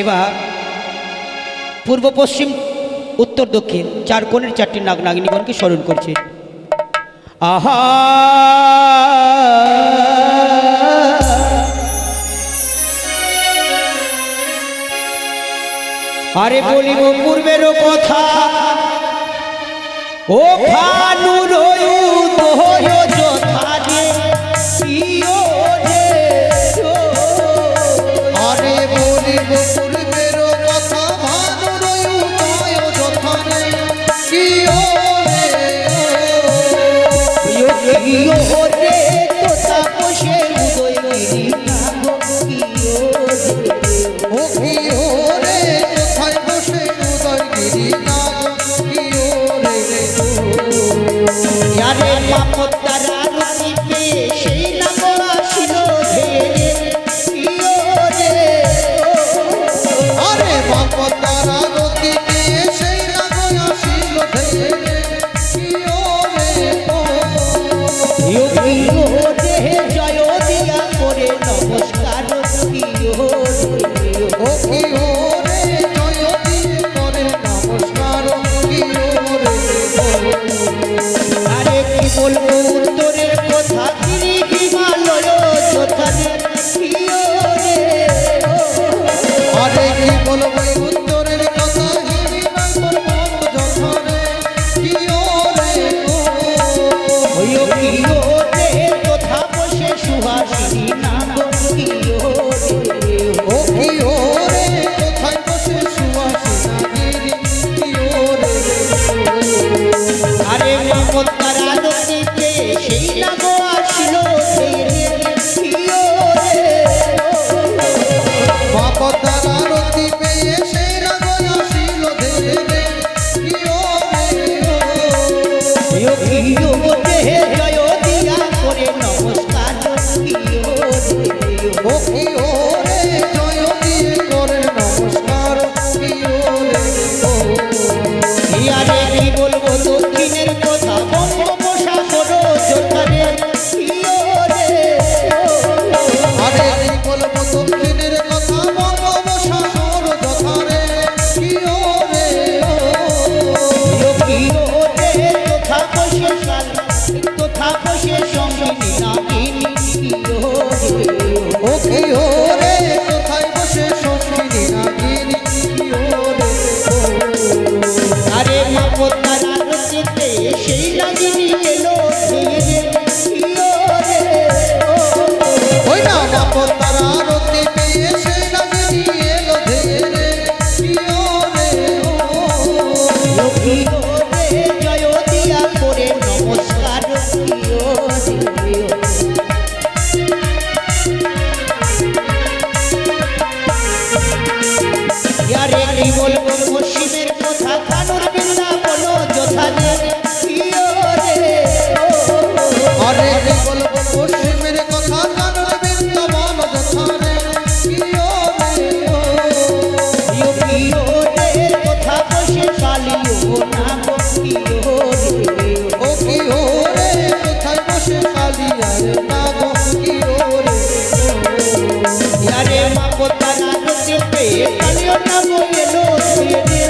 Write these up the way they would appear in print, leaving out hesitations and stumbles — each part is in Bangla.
এবার পূর্ব পশ্চিম উত্তর দক্ষিণ চার কোণের চারটি নাগ নাগিনীগণকে স্মরণ করছে। আহা আরে বলিব পূর্বেরও কথা ও ভানুর আরে বলিব পূর্বেরও কথা ভানুর যথানে কি Yare ma potara no sipe, kaliyo na mo yelo siye.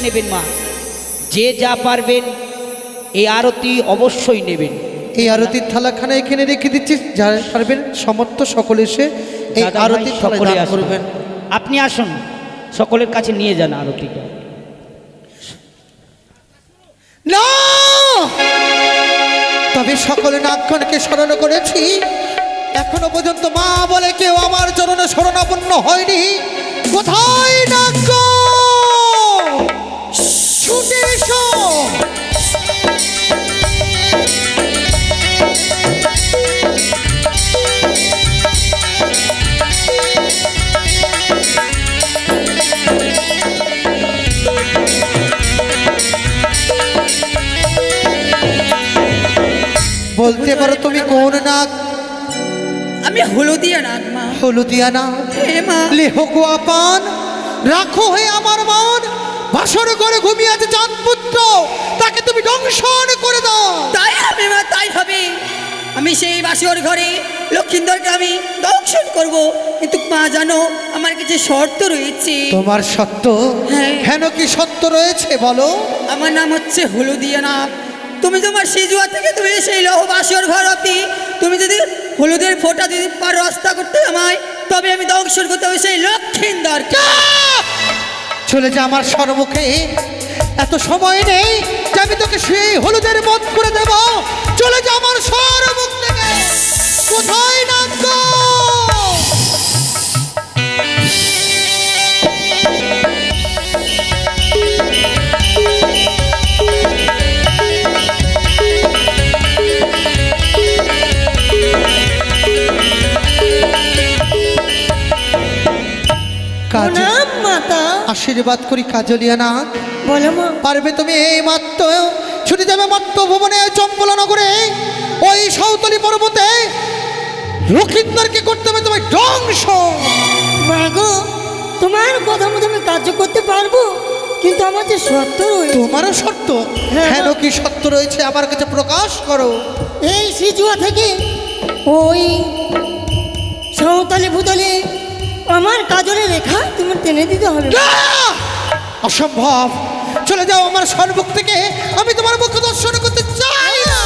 নেবেন মা, যে যা পারবেন এই আরতি অবশ্যই নেবেন। এই আরতির থালাখানা এখানে রেখে দিচ্ছি, যারা পারবেন সমর্থ সকলে এসে এই দাদা ভাই, আরতির থালায় সকলে দান আসুন। করবেন। আপনি আসুন, সকলের কাছে নিয়ে যান আরতিটা। না, তবে সকলে নাগগণকে স্মরণ করেছি, এখনো পর্যন্ত মা বলে কেউ আমার চরণে শরণাপন্ন হয়নি। কোথায় নাগগণ? ছুটে এসো। বলতে পারো তুমি কোন নাগ? আমি হলদিয়া নাগ মা। হলুদিয়া নাগ। হে মা, লেহ গোয়া পান রাখো হে আমার মান, বাসর ঘরে ঘুমিয়ে আছে চাঁদ পুত্র, তাকে তুমি দংশন করে দাও। তাই হবে মা, তাই হবে। আমি সেই বাসর ঘরে লক্ষিন্দরকে আমি দংশন করব, কিন্তু মা জানো আমার কিছু শর্ত রয়েছে। তোমার সত্য? হ্যাঁ। হেন কি সত্য রয়েছে বলো? আমার নাম হচ্ছে হলদিয়া নাগ। তুমি তোমার সিজুয়া থেকে তুমি সেই লৌহ বাসর ঘর অব্দি তুমি যদি হলুদের ফোঁটা যদি পারো রাস্তা করতে আমায়, তবে আমি দংশন করতে হবে সেই লক্ষিন্দরকে। চলে যা আমার সর্বমুখে, এত সময় নেই যে আমি তোকে সেই হলুদের মত করে দেব। চলে যা আমার সর্বমুখ থেকে। কোথায় নাগ? প্রণাম মাতা। আশীর্বাদ করি কাজলিয়া নাগ। বলো মা। পারবে তুমি এই মাত্র ছুটে যাবে মত্ত ভুবনে চম্পলা নগরে, ওই সাঁওতালি পর্বতে লক্ষিন্দরকে করতে হবে তোমায় ধ্বংস। মাগো, তোমার কথা মতো আমি কার্য করতে পারবো, কিন্তু আমার যে শর্ত রয়েছে। তোমারও শর্ত? হ্যাঁ। হেন কি শর্ত রয়েছে আমার কাছে প্রকাশ করো। এই সিজুয়া থেকে ওই সাঁওতালি ভূতলে আমার কাজলে রেখা তুমি টেনে দিতে হবে। না! অসম্ভব। চলে যাও আমার সর্বমুখ থেকে, আমি তোমার মুখ দর্শন করতে চাই না।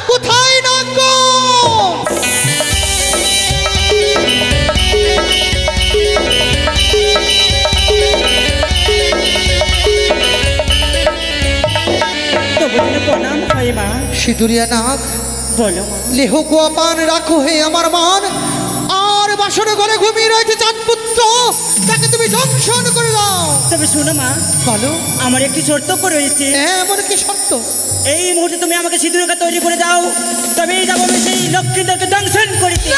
কোথায় নাগ? তবু তুমি প্রণাম হয় মা। সিঁদুরিয়া নাগ, বলো মা। লেহ গোয়া পান রাখো হে আমার মান, আর বাসর ঘরে ঘুমিয়ে রয়েছে চাঁদ পুত্র, তাকে তুমি দংশন করে দাও। তবে শোনো মা, বলো। আমার একটি শর্ত রয়েছে। এমন কি শর্ত? এই মুহূর্তে তুমি আমাকে সিঁদুরকা তৈরি করে দাও, তবেই যাবো আমি সেই লক্ষ্মীদেরকে দংশন করিতে।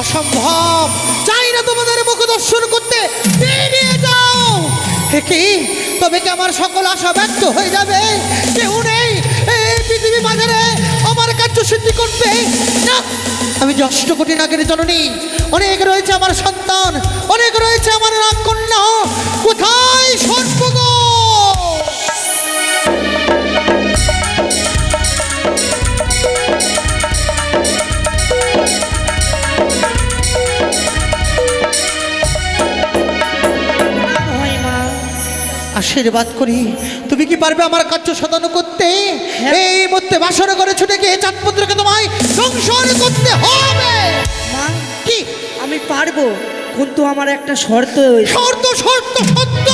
অসম্ভব। চাই না তোমাদের মুখ দর্শন করতে, বেরিয়ে যাও। হে কি, তবে কি আমার সকল আশা ব্যর্থ হয়ে যাবে? কেউ নেই এই পৃথিবী বাজারে আমার কার্য সিদ্ধি করবে না। আমি যে 8 কোটি নাগের জননী, অনেক রয়েছে আমার সন্তান, অনেক রয়েছে আমার নাগ কন্যা। কোথায় সর্বগ? হয় মা। আশীর্বাদ করি, তুমি কি পারবে আমার কার্য সাধন করতে? এই মধ্যে বাসর করে ছুটে গিয়ে চাঁদপুত্রকে তোমায় দংশন করতে হবে। মা, কি আমি পারবো, কিন্তু আমার একটা শর্ত রয়েছে। শর্ত? শর্ত সত্য,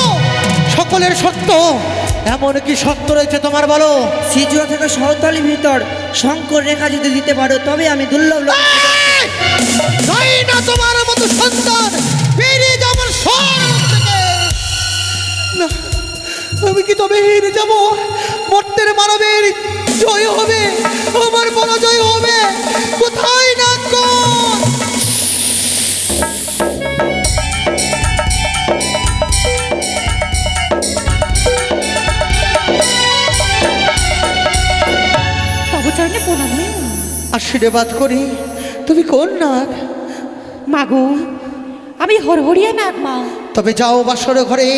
সকলের সত্য। এমন কি সত্য রয়েছে তোমার বলো? সিজুয়া থেকে সাঁওতালি ভিতর শঙ্কর রেখা যদি দিতে পারো, তবে আমি দুর্লভ এই! চাই না তোমার মতো সন্তান, বেরিয়ে যাও আমার সর্বমুখ থেকে। না, আমি কি তবে হেরে যাব? মর্তের মানবের জয় হবে, আমার পরাজয় হবে। কোথায় নাগ? অবচরণে প্রণাম হয় মা। আশীর্বাদ করি, তুমি কোন নাগ? মাগো, আমি হরহরিয়া নাগ মা। তবে যাও বাসর ঘরে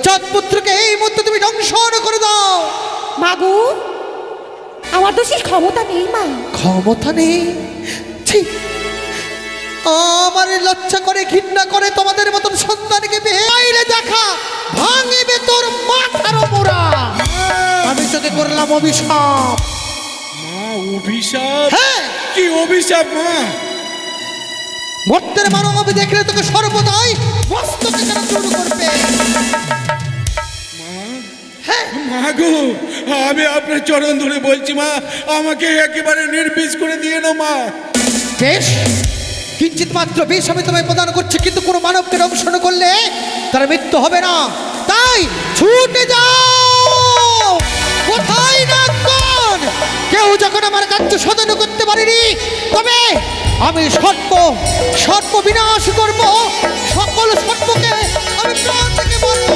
চাঁদপুত্রকে এই মুহূর্তে তুমি দংশন করে দাও। মাগো, আমার তো সেই ক্ষমতা নেই মা। ক্ষমতা নেই? ঠিক, আমার লজ্জা করে, ঘৃণা করে তোমাদের মতন সন্তানকে পেয়ে দেখা ভাঙিবে তোর মাথা। নাম অভিশাপ। মা অভিশাপ? হ্যাঁ, কি অভিশাপ মা? মর্তের মানব দেখলে তোকে সর্বদাই মস্তকে যেন চূর্ণ করবে। হ্যাঁ, মা গো, আমি আপনার চরণ ধরে বলছি মা, আমাকে একেবারে নির্বিষ করে দিয়ে না মা। বেশ, কিঞ্চিত মাত্র বিষ আমি তোমায় প্রদান করছি, কিন্তু কোনো মানবকে দংশন করলে তার মৃত্যু হবে না। তাই ছুটে যাও। কোথায় নাগগণ? কেউ যখন আমার কার্য সাধন করতে পারেনি, তবে আমি সর্প বিনাশ করব। সকল সর্পকে আমি প্রাণ থেকে মারব।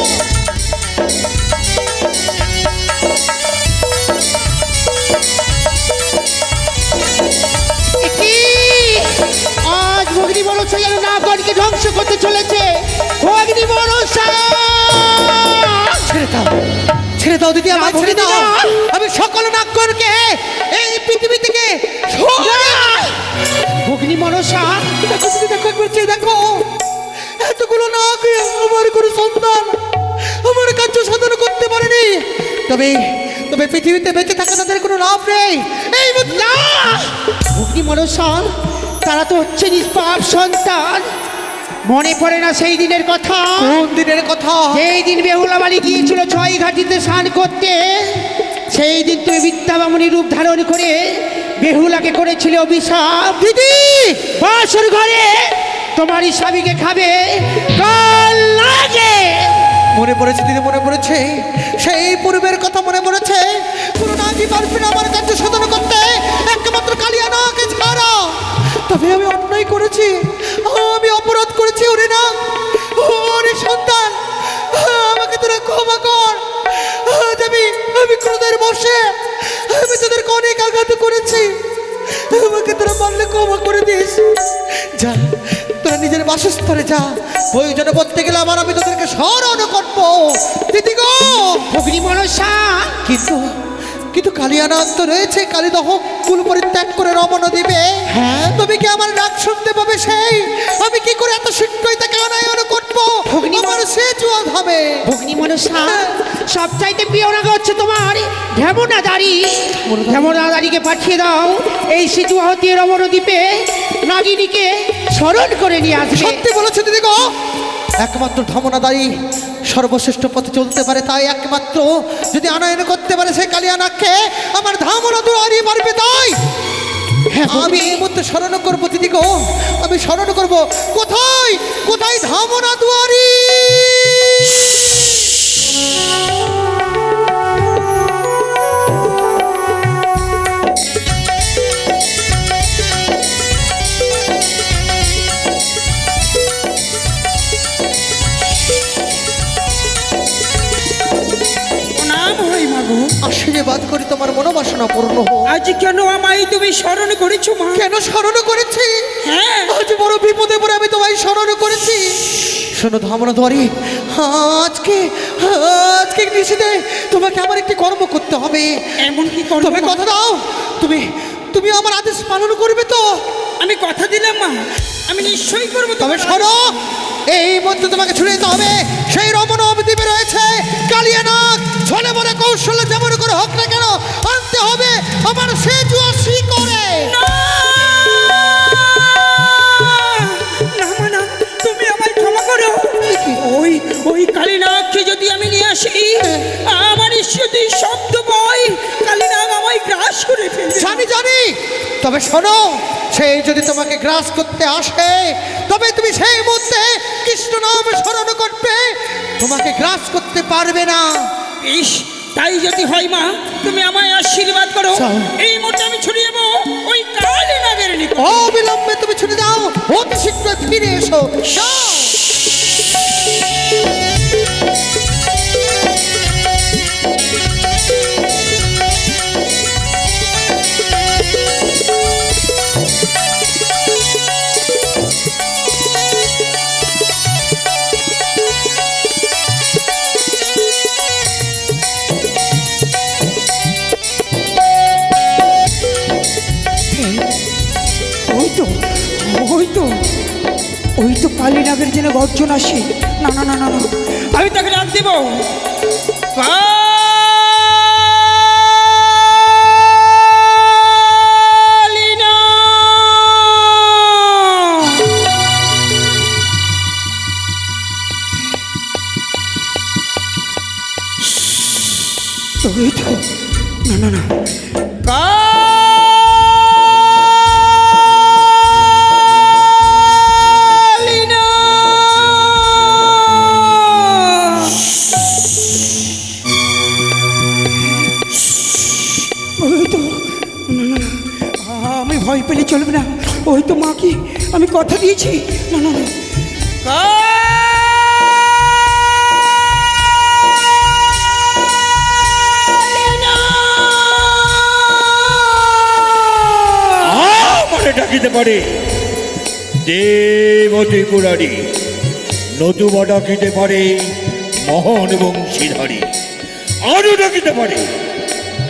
আজ ভগ্নি মনসা যেন নাগগণকে ধ্বংস করতে চলেছে। ভগ্নি মনসা, ছেড়ে দাও, ছেড়ে দাও দিদি, আমায় ছেড়ে দাও। আমি সকল নাগগণকে এই পৃথিবী থেকে ভগ্নি মনসা, দেখো দিদি, দেখো একবার চেয়ে দেখো, এতগুলো নাগ আমার কোনো সন্তান আমার কার্য সাধন করতে পারেনি। তবে তবে পৃথিবীতে বেঁচে থাকা তাদের কোনো লাভ নেই। এই না ভগ্নি মনসা, তারা তো হচ্ছে নিষ্পাপ সন্তান। মনে পড়ে না সেই দিনের কথা? কোন দিনের কথা? সেই দিন বেহুলা বাড়ি গিয়েছিল ছয় ঘাটিতে স্নান করতে। সেই দিন তুমি বিদ্যাবামনী রূপ ধারণ করে বেহুলাকে করেছিলে অভিশাপ। দিদি, বাসর ঘরে তোমারই স্বামীকে খাবে কাল লাগে। মনে পড়েছে দিদি, মনে পড়েছে। সেই পূর্বের কথা মনে পড়েছে। কোনো নাগই পারবে না আমার কার্য সাধন করতে, একমাত্র কালিয়া নাগকে ছাড়া। তবে আমি অন্যায় করেছি, আমি অপরাধ করেছি। ওরে না, ওরে সন্তান, আমাকে তোরা ক্ষমা কর। আজ আমি ক্রোধের বশে আমি তোদেরকে অনেক আঘাত করেছি। আমাকে তোরা মানলে ক্ষমা করে দিস। যা, তোরা নিজের বাসস্থানে যা। প্রয়োজনে পড়তে গেলে আমার আমি তোদেরকে স্মরণ করবো। দিদি গো, ভগ্নি মনসা, কিন্তু কালিয়ানাগ তো রয়েছে, কালীদহ কুল পরিত্যাগ করে রমণ দিবে। হ্যাঁ, তুমি কি আমার ডাক শুনতে পাবে? সেই আমি কি করে এত শীঘ্রই তাকে অনায়ন করবো? আমার সে জুয়া হবে। ভগ্নি মনসা, সবচাইতে প্রিয় নাগ হচ্ছে তোমার ঢেমনাদারি। ঢেমনাদারিকে পাঠিয়ে দাও এই সিজুয়াহতি রমণদ্বীপে নাগিনীকে স্মরণ করে নিয়ে আসবে। সত্যি বলেছো দিদি গো, একমাত্র ধমনাদারি সর্বশ্রেষ্ঠ পথে চলতে পারে। তাই একমাত্র যদি আনয়ন করতে পারে সেই কালিয়ানাগকে, আমার ধামনা দুয়ারি পারবে। তাই আমি এই মধ্যে স্মরণ করবো দিদি গো, আমি স্মরণ করব। কোথায় কোথায় ধামনা দুয়ারি? আশীর্বাদ করি তোমার মনোবাসনা পূর্ণ হোক। আজ কেন আমায় তুমি স্মরণ করেছো মা? কেন স্মরণ করেছি? হ্যাঁ, আজ বড় বিপদে পড়ে আমি তোমায় স্মরণ করেছি। শোনো ধামনা দুয়ারি, আজকে আজকে নিষেধে তোমাকে আমার একটি কর্ম করতে হবে। এমন কি করব? তবে কথা দাও, তুমি আমার আদেশ পালন করবে তো? আমি কথা দিলাম মা, আমি নিশ্চয়ই করবো। তবে শোনো, এই মধ্যে তোমাকে ছুড়ে দিতে হবে সেই রমণ দ্বীপে রয়েছে কালিয়ানাগ। ছলে বলে কৌশলে যেমন করে হোক না কেন আনতে হবে আমার সে জুয়া করে। না, তুমি আমায় ক্ষমা করো। ওই কালীনাগকে যদি আমি নিয়ে আসি, আমার ঈশ্বরী শব্দ পাই, কালীনাগ আমায় গ্রাস করে ফেলবে। জানি। তবে শোনো, সেই যদি তোমাকে গ্রাস করতে আসে, তবে তুমি সেই মুহূর্তে কৃষ্ণ নাম স্মরণ করবে, তোমাকে গ্রাস করতে পারবে না। ইস, তাই যদি হয় মা, তুমি আমায় আশীর্বাদ করো। যাও। এই মুহূর্তে আমি ছুটে যাবো ওই কালীনাগের নিকট। অবিলম্বে তুমি ছুটে যাও, অতি শীঘ্র ফিরে এসো। যাও। ওই তো কালীনাগের জন্য গর্জন আসে। না, আমি তাকে ডাক দেব। তবে তো না না না কালিনা ওই তো না না না আমি ভয় পেলে চলবে না ওই তো মাকে আমি কথা দিয়েছি না না না আমারে ডাকিতে পারে দেবতী পুরারি, নতুবা ডাকিতে পারে মহান বংশীধারী, আরো ডাকিতে পারে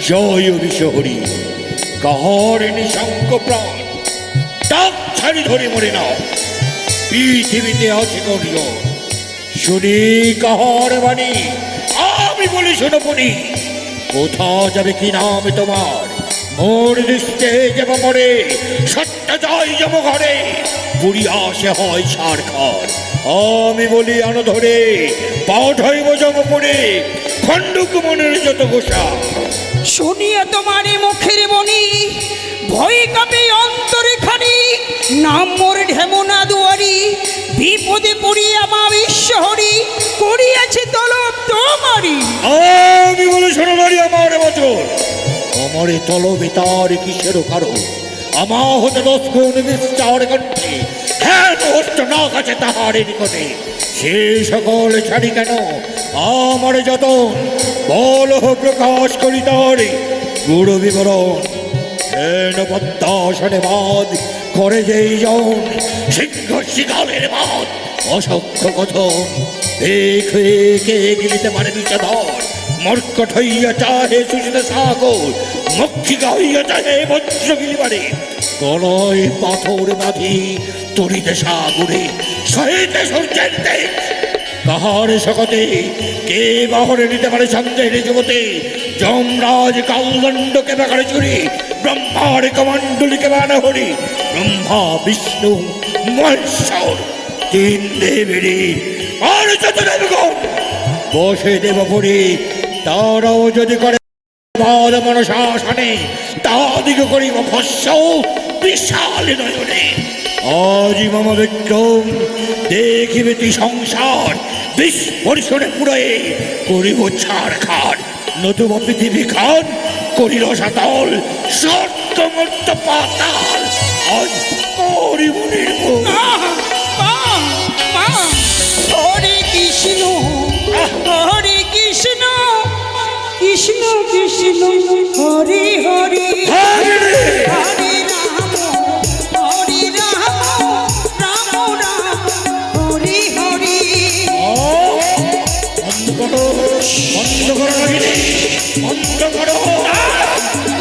জয় বিশহরী। কাহার নিঃসঙ্গ প্রাণ ডাক ছাড়ি ধরে মরে না, পৃথিবীতে আছে গরিয়ন। শুনি কাহার বাণী, আমি বলি শোনো পনি। কোথা যাবে কি নাম তোমার? মোর দৃষ্টে যাব মরে, সত্যা যাই যাব ঘরে, বুড়ি আসে হয় সার খার। আমি বলি আনো ধরে, পাঠ হইব জম পড়ে, খণ্ডুক মনের যত গোসা। শুনিয়া তোমারে মুখের বনি, ভয় কাঁপে অন্তরে খানি। নাম মোর ঢেমনা দুয়ারি, বিপদে পড়িয়া মা বিশ্বহরি, করিয়াছে তলব তোমারি। আমি বলি শোনো নারী আমার বচন, আমারে তলবে তার কিসের কারো? আমা হতে 10 গুণ বিস্তার কণ্ঠে, হ্যাঁ হস্ত না কাছে তাহার নিকটে। সে সকল ছাড়ি কেন আমার যতন, বল প্রকাশ করি তার গুরু বিবরণ। হেন পদ্মাসনে বাদ করে যেই জন, সিংহ শিকালের বাদ অসংখ্য কথন। কে গিলিতে পারে বিষধর, মর্কট হইয়া চাহে সুচিত সাগর, মক্ষিকা হইয়া চাহে বজ্র গিলিবারে। গলয় পাথর বাঁধি তরিতে সাগরে, সহিতে সূর্যের তেজ। কাহার শকতে কে বাহরে নিতে পারে সন্দেহের জগতে? যমরাজ কালদণ্ডকে বেকারে চুরি, ব্রহ্মার কমণ্ডলীকে বানা হরি। ব্রহ্মা বিষ্ণু মহেশ্বর 3 দেবেরই আর যত দেবগণ বসে দেবপুরী, তারাও যদি করে মনশাসনে, তাদিকে করিব ভস্য বিশাল নয়নে। আজি মম বিক্রম দেখিবে তুই সংসার, বিস্ফোরণে পুরয়ে করিব ছাড় খাট। নতুবা পৃথিবী খান করিল সাতল, স্বর্গমর্ত পাতাল আজ করিব নির্মূল। হরে কৃষ্ণ হরে কৃষ্ণ, কৃষ্ণ কৃষ্ণ হরে হরে, হরে রাম হরে রাম, রাম রাম হরে হরে। বন্ধ করো, বন্ধ করো নাগিনী, বন্ধ করো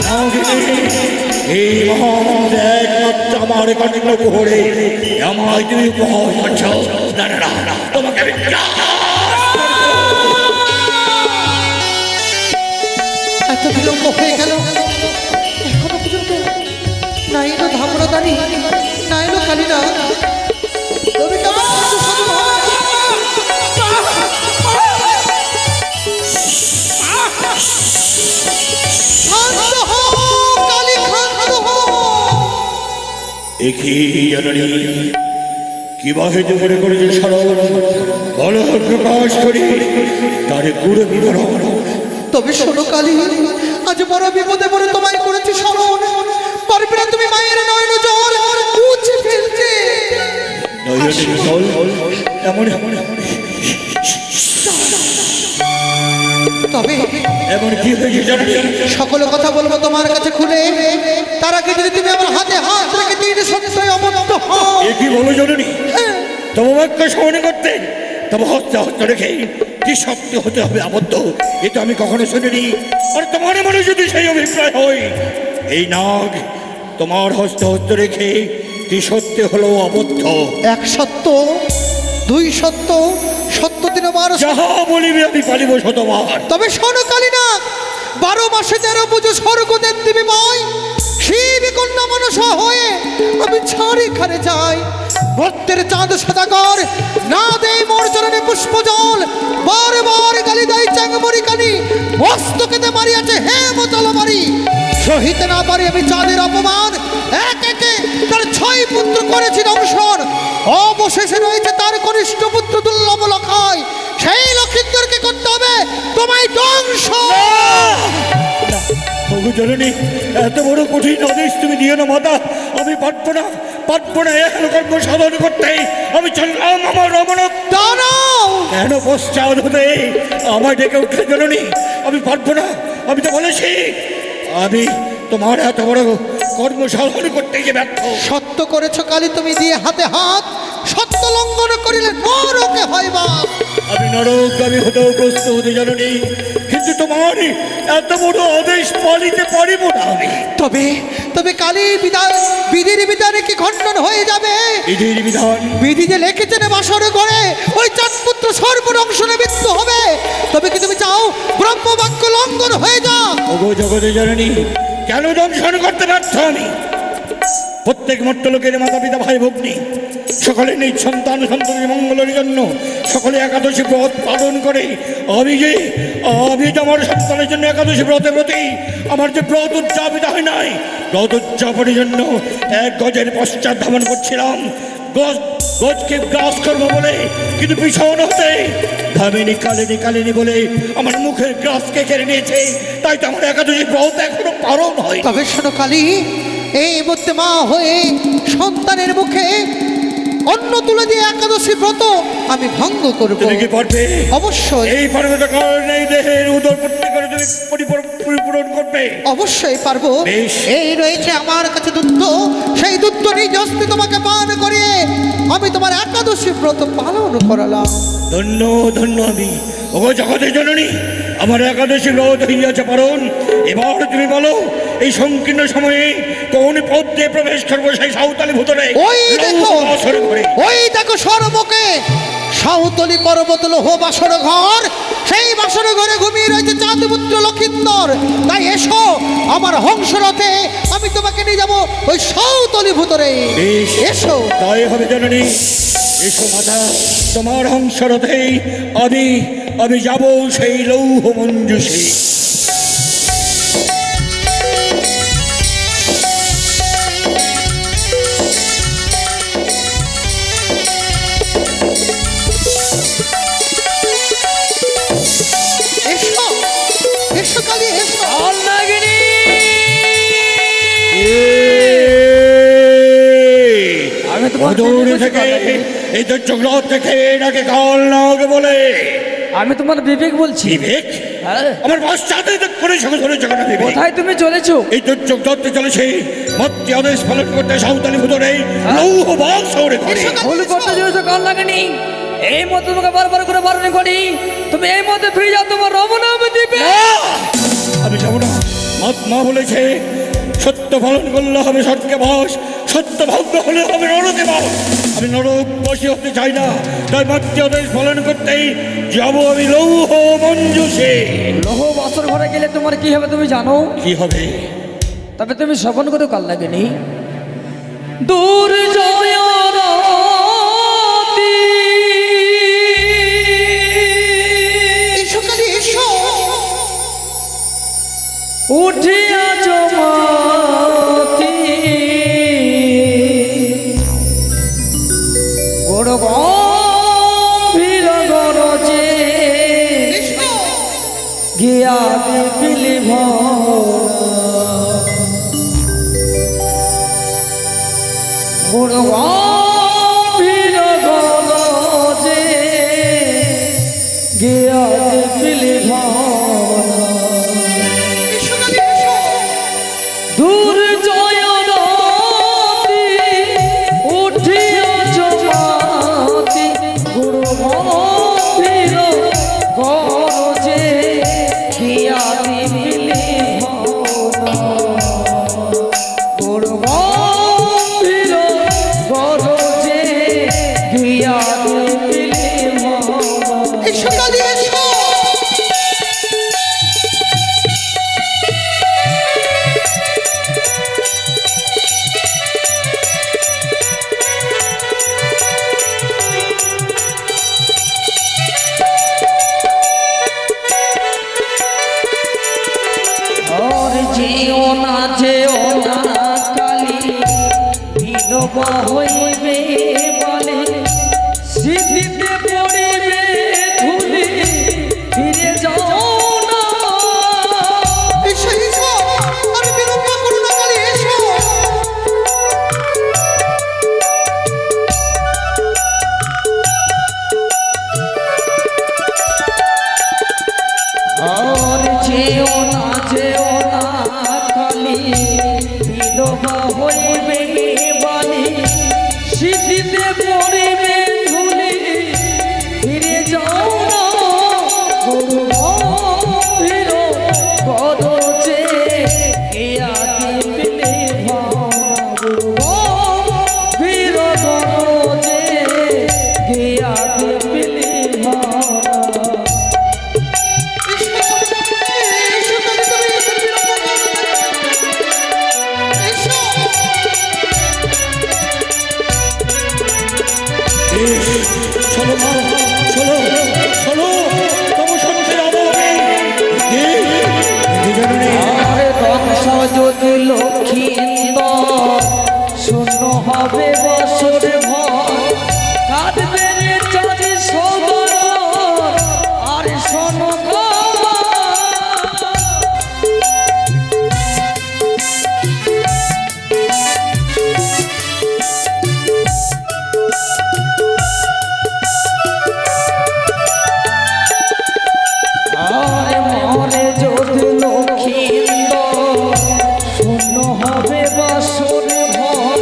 নাগিনী। এই মহামদ একমাত্র আমার কণ্ঠ ভরে আমায় তুমি উপহার করছ। না না না না, তোমাকে আমি এত বিলম্ব হয়ে গেল, এখনো পর্যন্ত না এলো ধামরাদানি, না এলো কালিনা। তবে কেমন কিছু সাধু হয়? শান্ত হও, কালী শান্ত হও। একই জননী কিবা হেতু করে করেছে স্মরণ, বল প্রকাশ করি তারে গুরু বিবরণ। তবে শোনো কালী, আজ বড় বিপদে পড়ে তোমায় করেছি স্মরণ। পারবে না তুমি মায়ের নয়ন জল মুছে ফেলতে। নয়নের জল এমন এমন তবে এমন কি হয়েছে জানি? সকল কথা বলবো তোমার কাছে খুলে, তার আগে যদি তুমি আমার হাতে হাত রেখে 3 সপ্তাহে অবদ্ধ হও। এ কি বলো জননী? তবে বাক্য শ্রবণ করতে তবে হস্তে হস্ত রেখে কি শক্তি হতে হবে আবদ্ধ, এ তো আমি কখনো শুনিনি। আর তোমার মনে যদি সেই অভিপ্রায় হয়, এই নাগ তোমার হস্তে হস্ত রেখে কি সত্যি হলো আবদ্ধ? 1 সত্য, 2 সত্য, সত্য 3 বার। যাহা বলিবে আমি পালিব শতবার। তবে শোনো কালিনা, 12 মাসে 13 পুজো স্বর্গদেব দিবি মাই, শিব কন্যা মনসা হয়ে আমি ছাড়ি খারে যাই। ভক্তের চাঁদ সদাগর না দেই মোর চরণে পুষ্প জল, বারবার গালি দেয় চাঙ্গমরি কানি, মস্তকেতে মারিয়াছে হেমতলমারি। সহিতে না পারি আমি চাঁদের অপমান, এক একে তার 6 পুত্র করেছি দংশন। অবশেষে রয়েছে তার কনিষ্ঠ পুত্র দুর্লভ লখাই। সেই লক্ষিন্দরকে করতে হবে তোমায় দংশন। ওগো জননী, এত বড় কঠিন আদেশ তুমি দিও না মাতা। আমি পারবো না, পারবো না এখন কর্ম সাধন করতে। আমি চললাম আমার রমণক। দাঁড়াও, কেন পশ্চাৎ হতে আমায় ডেকে উঠলে জননী? আমি পারবো না। আমি তো বলেছি আমি তোমার এত বড় কর্ম সাধন করতে গিয়ে ব্যর্থ। সত্য করেছো কালী তুমি দিয়ে হাতে হাত, সত্য লঙ্ঘন করিলে নরকে হয় বাপ। আমি নরকগামী হতেও প্রস্তুত জননী, কিন্তু তোমার এত বড় আদেশ পালিতে পারিব না আমি। তবে তবে কালী বিধান, বিধির বিধানে কি খণ্ডন হয়ে যাবে? বিধির বিধান, বিধি যে লিখেছেন বাসর ঘরে ওই 4 পুত্র সর্বদংশনে মৃত্যু হবে। তবে কি তুমি চাও ব্রহ্মবাক্য লঙ্ঘন হয়ে যাক? ওগো জগতে জননী, কেন দংশন করতে ব্যর্থ আমি? প্রত্যেক মর্তলোকের মাতা পিতা ভাই ভগ্নী সকলে নিজ সন্তান সন্ততির মঙ্গলের জন্য সকলে একাদশী ব্রত পালন করে। আমি যে আমার সন্তানের জন্য একাদশী ব্রতের প্রতি আমার যে ব্রত উদযাপিত হয় নাই, ব্রত উদযাপনের জন্য 1 গজের পশ্চাৎ ধাবন করছিলাম গজকে গ্রাস করবো বলে, কিন্তু পিছন হতে ধামিনী কালিনী বলে আমার মুখের গ্রাসকে কেড়ে নিয়েছে। তাই তো আমার একাদশী ব্রত এখনো পালন হয়। তবে শোনো কালী, এই মুহূর্তে মা হয়ে সন্তানের মুখে অন্ন তুলে দিয়ে একাদশী ব্রত আমি ভঙ্গ করব। তুমি কি পারবে? অবশ্যই, এই পার্বত্য কারণে এই দেহের উদর পূর্তি করে তুমি পরিপূরণ করবে। অবশ্যই পারবো। বেশ। এই রয়েছে আমার কাছে দুধ, সেই দুধ নিজ হস্তে তোমাকে পান করিয়ে আমি তোমার একাদশী ব্রত পালন করালাম। ধন্য ধন্য আমি। ও জগতের জননী, আমার একাদশী ব্রত হইয়াছে পালন। এবার তুমি বলো এই সংকীর্ণ সময়ে কোন পথ দিয়ে প্রবেশ করবো সেই সাঁওতালি ভূতরে? ওই দেখো, ওই দেখো সর্বকে সাঁওতালি পর্বত লোহ বাসর ঘর। সেই বাসর ঘরে ঘুমিয়ে রয়েছে চাঁদপুত্র লক্ষিন্দর। তাই এসো আমার হংসরথে, আমি তোমাকে নিয়ে যাবো ওই সাঁওতালি ভূতরে। বেশ, এসো। তাই হবে জননী। এসো মাতা, তোমার হংসরথেই আমি যাব সেই লৌহ মঞ্জুষে। এসো, এসো কালী, এসো। আমি অদূর থেকে এই দৈত্যগ্রহ থেকে নাকি কাল নাগ বলে। আমি তোমার বিবেক বলছি। বিবেক? হ্যাঁ। আমার পশ্চাতে করে সঙ্গে ধরে জগন্নাথ বিবেক। কোথায় তুমি চলেছো? এই দৈত্যগ্রহতে চলেছে মত্তি আদেশ পালন করতে সাঁওতালি ভূতরে লৌহ বাগ শহরে ঘরে। ভুল করতে চলেছো কাল লাগেনি। এই মত তোমাকে বারবার করে বারণ করি, তুমি এই মতে ফিরে যাও তোমার রমনাম দ্বীপে। আমি যাব না। মা বলেছে সত্য পালন করলে হবে স্বর্গে বাস, সত্য ভগ্ন হলে হবে নরকে বাস। আমি নরকবাসী হতে চাই না। তাই মত্তি আদেশ পালন করতেই যাব আমি লৌহ মঞ্জুষে। লৌহ বাসর ঘরে গেলে তোমার কি হবে তুমি জানো? কি হবে? তবে তুমি শ্রবণ করো কাল লাগেনি। দূর জয় এসো কালী, এসো। উঠিয়া জমাতি বড় গম্ভীর গরজে এসো। গিয়া পিলি বড় গম্ভীর গরজে গিয়া পিলি এসো কালী, এসো। দূর জয় রাতি উঠিয়া জমাতি গুরু গম্ভীর গরজে গিয়া দিলি গুরু গম্ভীর গরজে যেও না কালী বিধবা হইবে বলে স্মৃতিতে পড়িবে ধুলি ফিরে যাও না। এসো এসো, আর বিলম্ব করো না কালী, এসো। আর যেও না কালী বিধবা হইবে বলে স্মৃতিতে পড়িবে ধুলি ফিরে যাও না। গুরু গম্ভীর পদচে ইয়া দিবিলে ভাবনা, গুরু গম্ভীর পদচে ইয়া দিবিলে ভাবনা। চলো মা, চলো চলো, তবু শুনতে যাবো আমি। জননী, আরে ধ্বংস যদি লক্ষ্মীন্দর শূন্য হবে বছর ভর, কাঁদবে রে চাঁদি সবার আর শোনো গো। আরে মরে যদি লক্ষ্মীন্দর শূন্য হবে বছর ভর,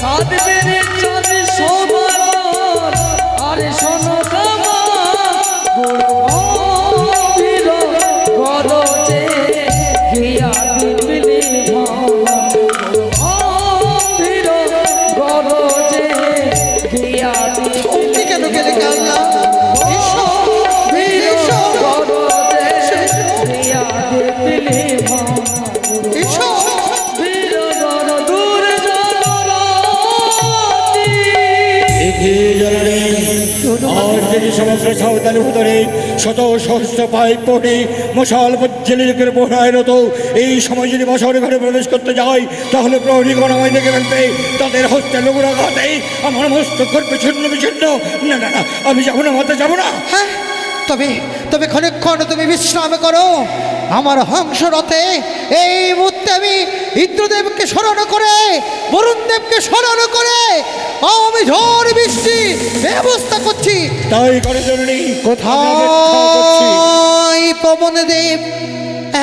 কাঁদবে রে চাঁদি সবার আর শোনো গো। গম্ভীর গরজে গিয়া দিবিলে ভাবনা, গম্ভীর গরজে গিয়া তুমি কেন গেলে কান্না? এসো, এসো, এসো। এগিয়ে জননী, আর যদি সমগ্র সাঁওতালি ভিতরে শত সহস্র পাইপ পড়ে মশাল বজ্জেলিকের বোনায় রত এই সময় যদি বছর ঘরে প্রবেশ করতে যাই, তাহলে প্রহরীগণ আমায় দেখে ফেলবে, তাদের হস্তে লোকরাঘাতে আমার মস্তক করবে ছিন্ন বিচ্ছিন্ন। না না না, আমি যাবো না, মাথা যাবো না। হ্যাঁ, তবে তবে ক্ষণক্ষণ তুমি বিশ্রাম করো। আমার হংস রথে এই মুহূর্তে আমি ইন্দ্রদেবকে স্মরণ করে, বরুণদেবকে স্মরণ করে আমি ঝড় বৃষ্টি ব্যবস্থা করছি। তাই করে জননী, কোথায় পবন দেব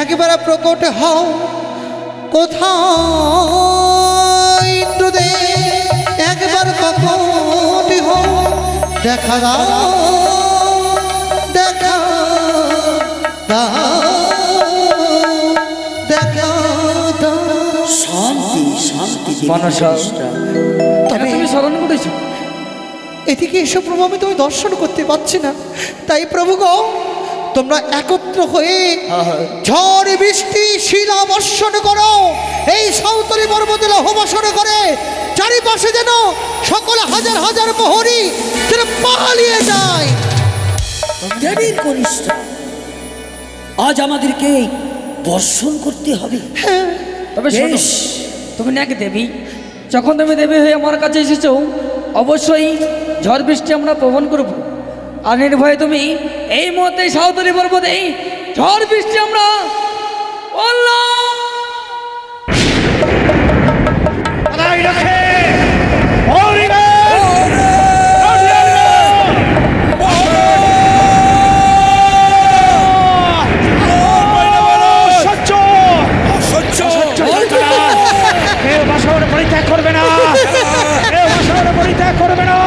একবার প্রকট হও, কোথায় ইন্দ্রদেব একবার প্রকট হও, দেখা দাও, দেখা দাও, দেখা দাও। শান্তি শান্তি তবে তুমি স্মরণ করেছো? এদিকে এসব প্রভু, আমি তুমি দর্শন করতে পারছি না। তাই প্রভু গো, তোমরা একত্র হয়ে ঝড় বৃষ্টি শিলা বর্ষণ করো, এই সাঁওতালি পর্বতে লৌহ বর্ষণ করে চারিপাশে যেন সকল হাজার হাজার প্রহরী যেন পালিয়ে যায়। দেবীর কনিষ্ঠ, আজ আমাদেরকে বর্ষণ করতে হবে। তবে শোনো, তুমি নাকি দেবী, যখন তুমি দেবী হয়ে আমার কাছে এসেছো, অবশ্যই ঝড় বৃষ্টি আমরা প্রবণ করব। আর নির্ভয়ে তুমি এই মুহূর্তে সাঁওতালি পর্বতে ঝড় বৃষ্টি আমরা পরিত্যাগ করবে না, কেউ বছর পরিত্যাগ করবে না,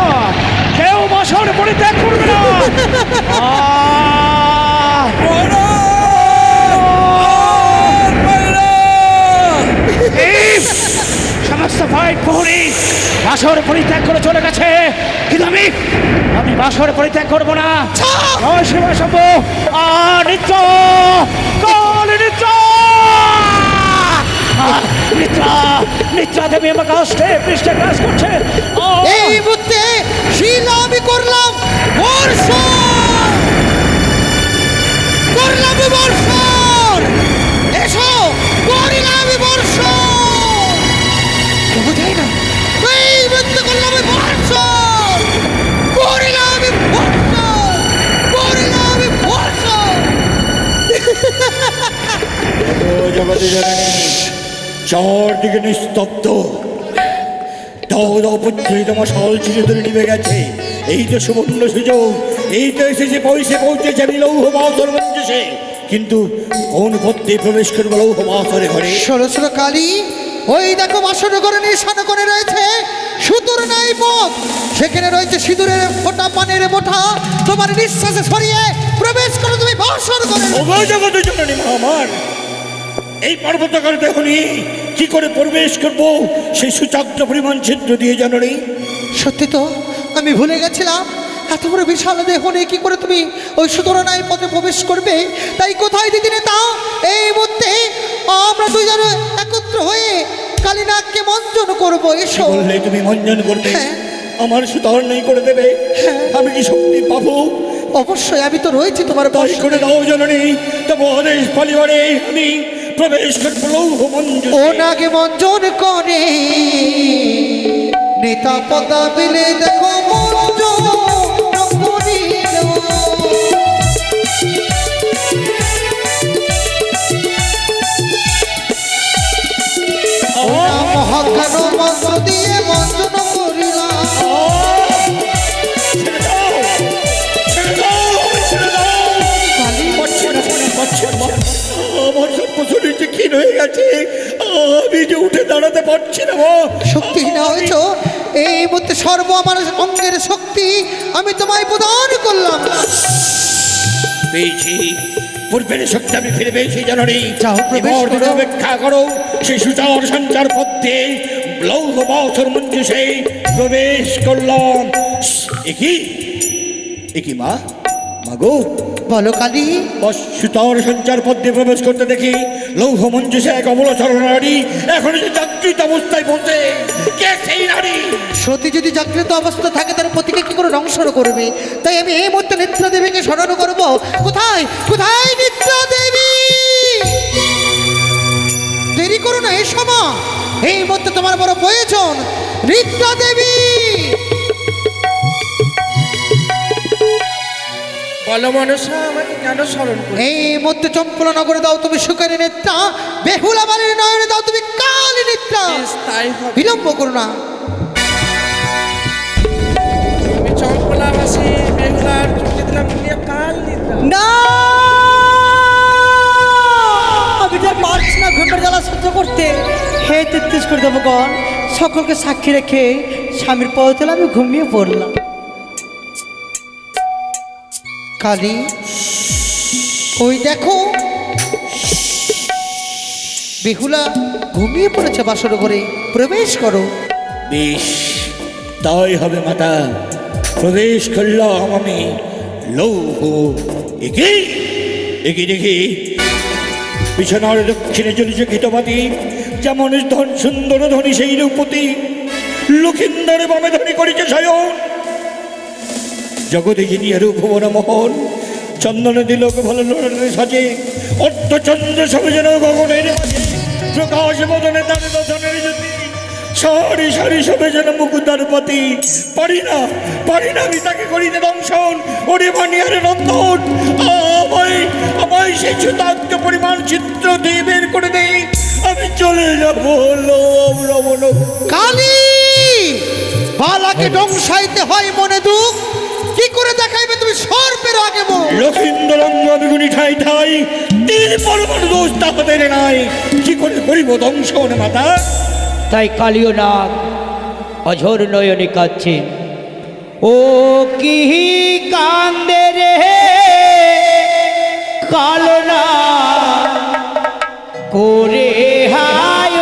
কেউ বছর পরিত্যাগ করবে না। এই সমস্ত ফাইট প্রহরী বাসর পরিত্যাগ করে চলে গেছে, কিন্তু আমি বাসর পরিত্যাগ করবো না। জয় শিব শম্ভু, নিত্য কাল নিত্য নিত্রা নিত্রা দেবী আমাকে আষ্টে পৃষ্ঠে কাজ করছে। এই মুহূর্তে শিলা আমি করলাম বর্ষণ, করলাম বর্ষণ। এসো, জগতে জননী চারদিকে নিস্তব্ধ। দাও দাও পুত্রিত মশাল চিরে ধরে নিভে গেছে। এই তো সুবর্ণ সুযোগ, এই তো এসেছে পৌঁছেছে আমি লৌহ বাসর মঞ্জসে। কিন্তু কোন পথে প্রবেশ করবো লৌহ বাসরে ঘরে? ষোলো ষোলো কালী, ওই দেখো বাসন করে নিশান করে রয়েছে সুদূর নাই পথ, সেখানে রয়েছে সিঁদুরের ফোঁটা পানের মোঠা। তোমার নিঃশ্বাসে সরিয়ে প্রবেশ করো তুমি বাসন করে। ওগো জগতে জননী মা আমার, এই পর্বতকার দেখনি কি করে প্রবেশ করবো সেই সুচাগ্র পরিমাণ ছিদ্র দিয়ে জননী? সত্যি তো আমি ভুলে গেছিলাম, এত বড় বিশাল দেহ নিয়ে কি করে তুমি ওই সুতরণায় পথে প্রবেশ করবে? তাই কোথায় দিদি নেতা, এই মধ্যে আমরা দুজন একত্র হয়ে কালীনাগকে মঞ্জন করবো। এসো। বললে তুমি মঞ্জন করবে, হ্যাঁ। আমার সুতর নেই করে দেবে, আমি কি শক্তি পাবো? অবশ্যই, আমি তো রয়েছি তোমার তাই পাশে। করে দাও জননী, তবু আদেশ পালিবারে আমি প্রবেশ করবো লৌহ মঞ্জসে। ও নাগে মঞ্জন করে নেতা পদা বিলে দেখো মঞ্জন করিল। ও না মহাজ্ঞান মন্ত্র দিয়ে মঞ্জন করিলাম। ছেড়ে দাও, ছেড়ে দাও, ছেড়ে দাও। পারছি না, পারছি না। আমার সব শরীরটা ক্ষীণ হয়ে গেছে, আমি যে উঠে দাঁড়াতে পারছি না মা। শক্তি না হয়েছ, এই মুহূর্তে সর্ব আমার অঙ্গের শক্তি আমি তোমায় প্রদান করলাম। পেয়েছি পূর্বের শক্তি আমি ফিরে পেয়েছি জননী। যাও, প্রবেশ এবার তুমি করো। অপেক্ষা করো, সেই সুচার সঞ্চার পথে লৌহ বাসর মঞ্জসে প্রবেশ করলাম। একই মা, মাগো বলো কালী। সুতার সঞ্চার পথে প্রবেশ করতে দেখি লৌহ মঞ্জসে এক অবলচরণ নারী এখন যে জাগৃত অবস্থায় বলতে, কে সেই নারী? সতী যদি জাগ্রত অবস্থা থাকে তার পতিকে কি করে ধ্বংসন করবে? তাই আমি এই মুহূর্তে নিত্রা দেবীকে স্মরণ করব। কোথায় কোথায় নিত্রা দেবী? দেরি করো না, এই সময় এই মুহূর্তে তোমার বড় প্রয়োজন। নিত্রা দেবী, বলো মনসা, আমাকে কেন স্মরণ করে? এই মুহূর্তে চম্পলনা করে দাও তুমি সুখের নেত্রা, বেহুলা বাড়ির নয়নে দাও তুমি কালী নেত্রা। তাই হবে। বিলম্ব করো না। আমি চম্পলাবাসী বেহুলার চোখে দিলাম নিয়ে কাল নিদ্রা। না, আমি তো আর পারছি না ঘুমের জ্বালা সহ্য করতে। হে তেত্রিশ করে দেবো গণ, সকলকে সাক্ষী রেখে স্বামীর পদ তোলা আমি ঘুমিয়ে পড়লাম। কালী, ওই দেখো বেহুলা ঘুমিয়ে পড়েছে বাসর ঘরে, প্রবেশ করো। বেশ, তাই হবে মাতা। প্রবেশ করলাম আমি লৌহ। এগিয়ে এগিয়ে দেখি বিছানার দক্ষিণে চলেছে ঘিতবাদী, যেমন ধন সুন্দর ধনী সেই রূপতি। লক্ষিন্দরে বামে ধনী করেছে শয়ন, জগতে যিনি রূপবন মোহন। চন্দনে দিল ভালো লোড়ে সাজে, অর্ধচন্দ্র সবে যেন গগনের মাঝে। প্রকাশ বদনে তার দর্শনের জ্যোতি, সারি সারি সবে যেন মুকুদার পতি। পারি না আমি তাকে করিতে দংশন। ওরে বানিয়ারে নন্দন, আমায় আমায় সেই সুতান্ত পরিমাণ চিত্র দিয়ে বের করে দেই, আমি চলে যাবো লোভ রমণ। কালী, বালাকে ধ্বংসাইতে হয় মনে দুঃখ, কি করে দেখাইবে তুমি সর্পের আগে মুখ? লক্ষিন্দর অঙ্গ বিগুনি ঠাই ঠাই, তিন পরমাণু দোষ তাহাদের নাই। কি করে করিব দংশন মাতা? তাই কালীয় নাগ অঝোর নয়নে কাঁদছেন। ও কি কান্দে রে কালো না করে হায়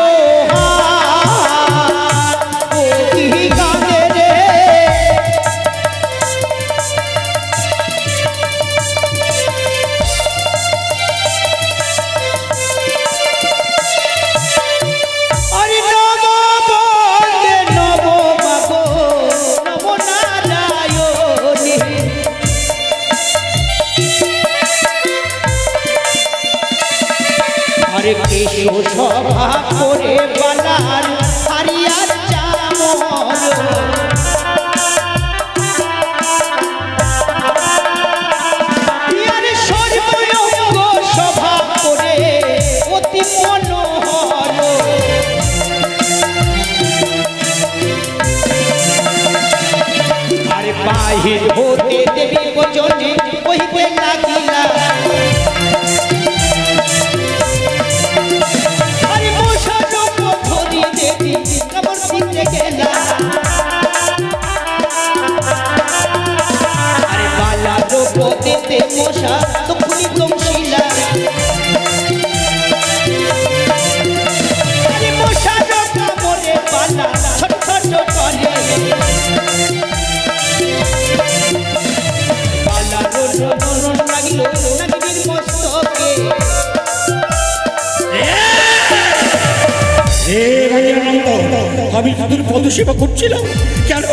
ও কি কান্দে রে। আরে নম বন্দে নম মাগো নম নারায়ণী। আরে কেশো সভা করে বালার হারিয়ার চামর। আরে সর্বঙ্গ সভা করে অতি নন্দন, আমি তোর পদ সেবা করছিলাম, কেন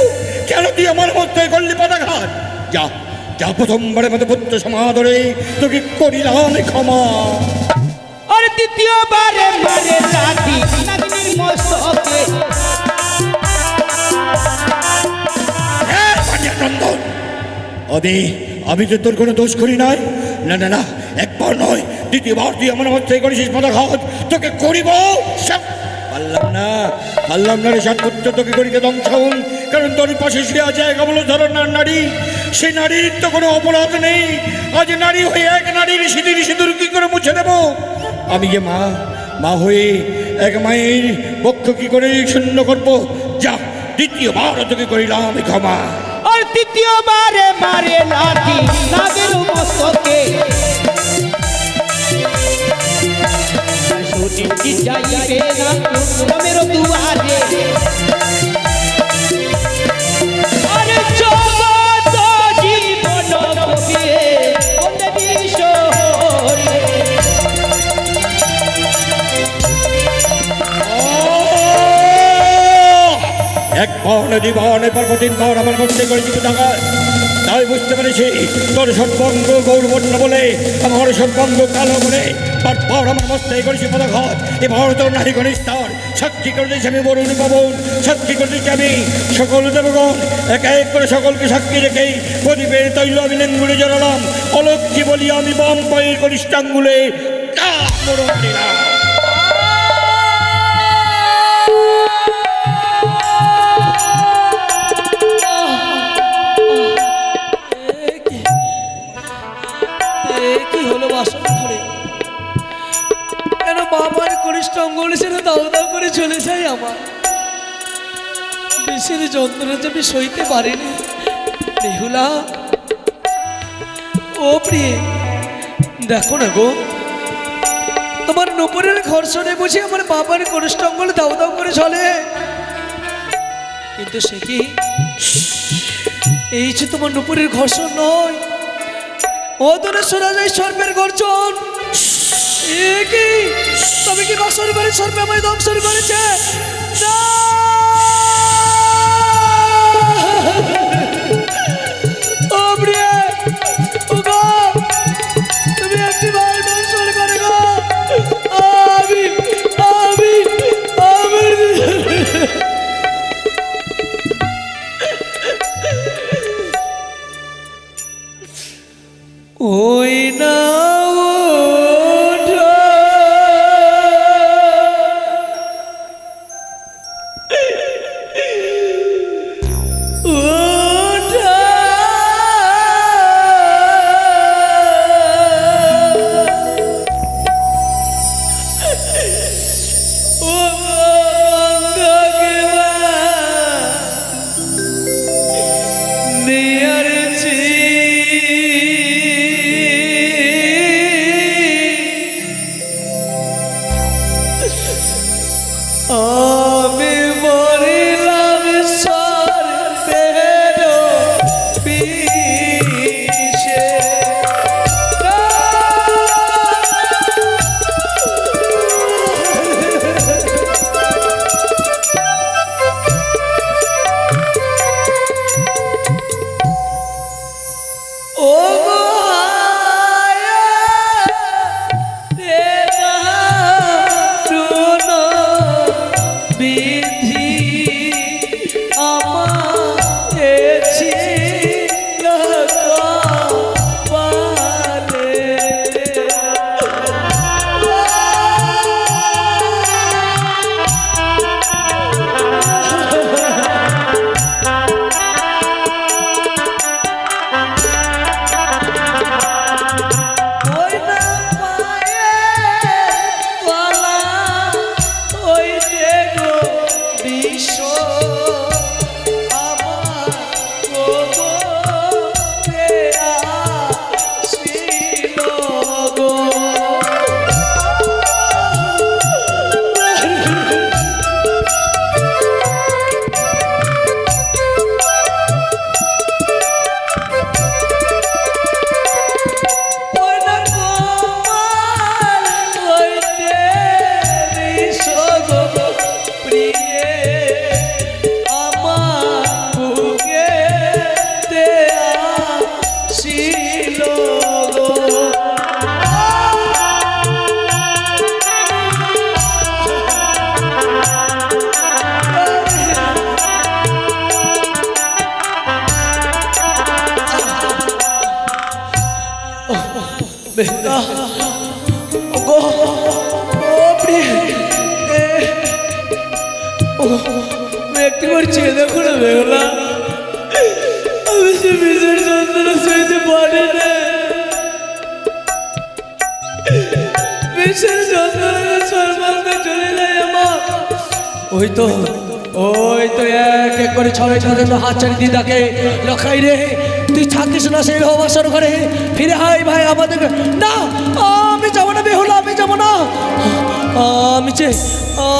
কেন তুই আমার মধ্যে করলি পদাঘাত? যা যা, প্রথমবারের মতো পুত্র সমাদরে তোকে করিলাম ক্ষমা। আর দ্বিতীয়বারে মারে লাঠি নাগিনীর মস্তকে। নন্দন, আমি তো তোর কোনো দোষ করি নাই। না না না, একবার নয়, দ্বিতীয়বার তুই আমার মধ্যে করেছিস পদাঘাত, তোকে করিব। পারলাম না রে সাতপুত্র, তোকে করিকে ধ্বংসন, কারণ তোর পাশে শুয়ে আছে এক অবল ধরনার নারী। সেই নারীর তো কোনো অপরাধ নেই। আজ নারী হয়ে এক নারীর সিঁদুর সিঁদুর কি করে মুছে দেব? আমি যে মা হয়ে এক মায়ের পক্ষ কি করে শূন্য করবো? যা, দ্বিতীয়বার তোকে করিলাম আমি ক্ষমা। আর তৃতীয়বারে মারে লাঠি নাগের মস্তকে। সুদিনটি যাইবে না রমের দুয়ারে। আরে জগৎ জীবন ভোগে বন্দে বিশ্বহরি। একবার জীবন এবার প্রতিবার আমার মধ্যে করে কিছু টাকা, তাই বুঝতে পেরেছি তোর সর্বাঙ্গ গৌরবর্ণ বলে আমার সর্বাঙ্গ কালো বলে বারবার আমার মধ্যে করেছি পদাঘাত। এবার তোর নারী গণিস্তার সাক্ষী করে দিয়েছি আমি বরুণ পবন, সাক্ষী করে দিয়েছি আমি সকল দেবগণ। এক এক করে সকলকে সাক্ষী রেখেই প্রদীপের তৈল আমি লেঙ্গুলে জড়ালাম। অলক্ষী বলি আমি বাম পায়ের কনিষ্ঠাঙ্গুলে মরণ দিলাম। কি হলো বাসন ঘরে? কেন বাবার কনিষ্ঠ অঙ্গল ছেড়ে দাও দাও করে চলে যায় আমার? বিষের যন্ত্রণা যে আমি সইতে পারিনি। বেহুলা, ও প্রিয়ে, দেখো না গো, তোমার নুপুরের ঘর্ষণে বুঝি আমার বাবার কনিষ্ঠ অঙ্গল দাও দাও করে চলে। কিন্তু সে কি এই যে তোমার নুপুরের ঘর্ষণ নয়, ওদরে শোনা যায় সর্পের গর্জন। এ কি, তবে কি বাসর করে সর্পে আমায় ধ্বংসন করেছে? না! ও প্রিয়ে, ও গো, তুমি একটি ভাই ধ্বংসন করে গো। আমি আমি আমি ওই না ওঠো, ওঠো, ও গঙ্গাকে নিয়ারেছি। আমি মরিলাম সর্পের বিষে। ও গো হায়া রে না একবার চেয়ে দেখো না বেহুলা, আমি সে বিষের যন্ত্রণা সইতে পারি না। বিষের যন্ত্রণা সর্বাঙ্গ চলে যায় আমার। ওই তো এক এক করে ছড়ে ছড়ে হাত ছাড়ি দিদাকে লখাই রে, তুই থাকিস না সেই বাসর ঘরে, ফিরে আয় ভাই আমাদের। না, আমি যাবো না বেহুলা, আমি যাবো না।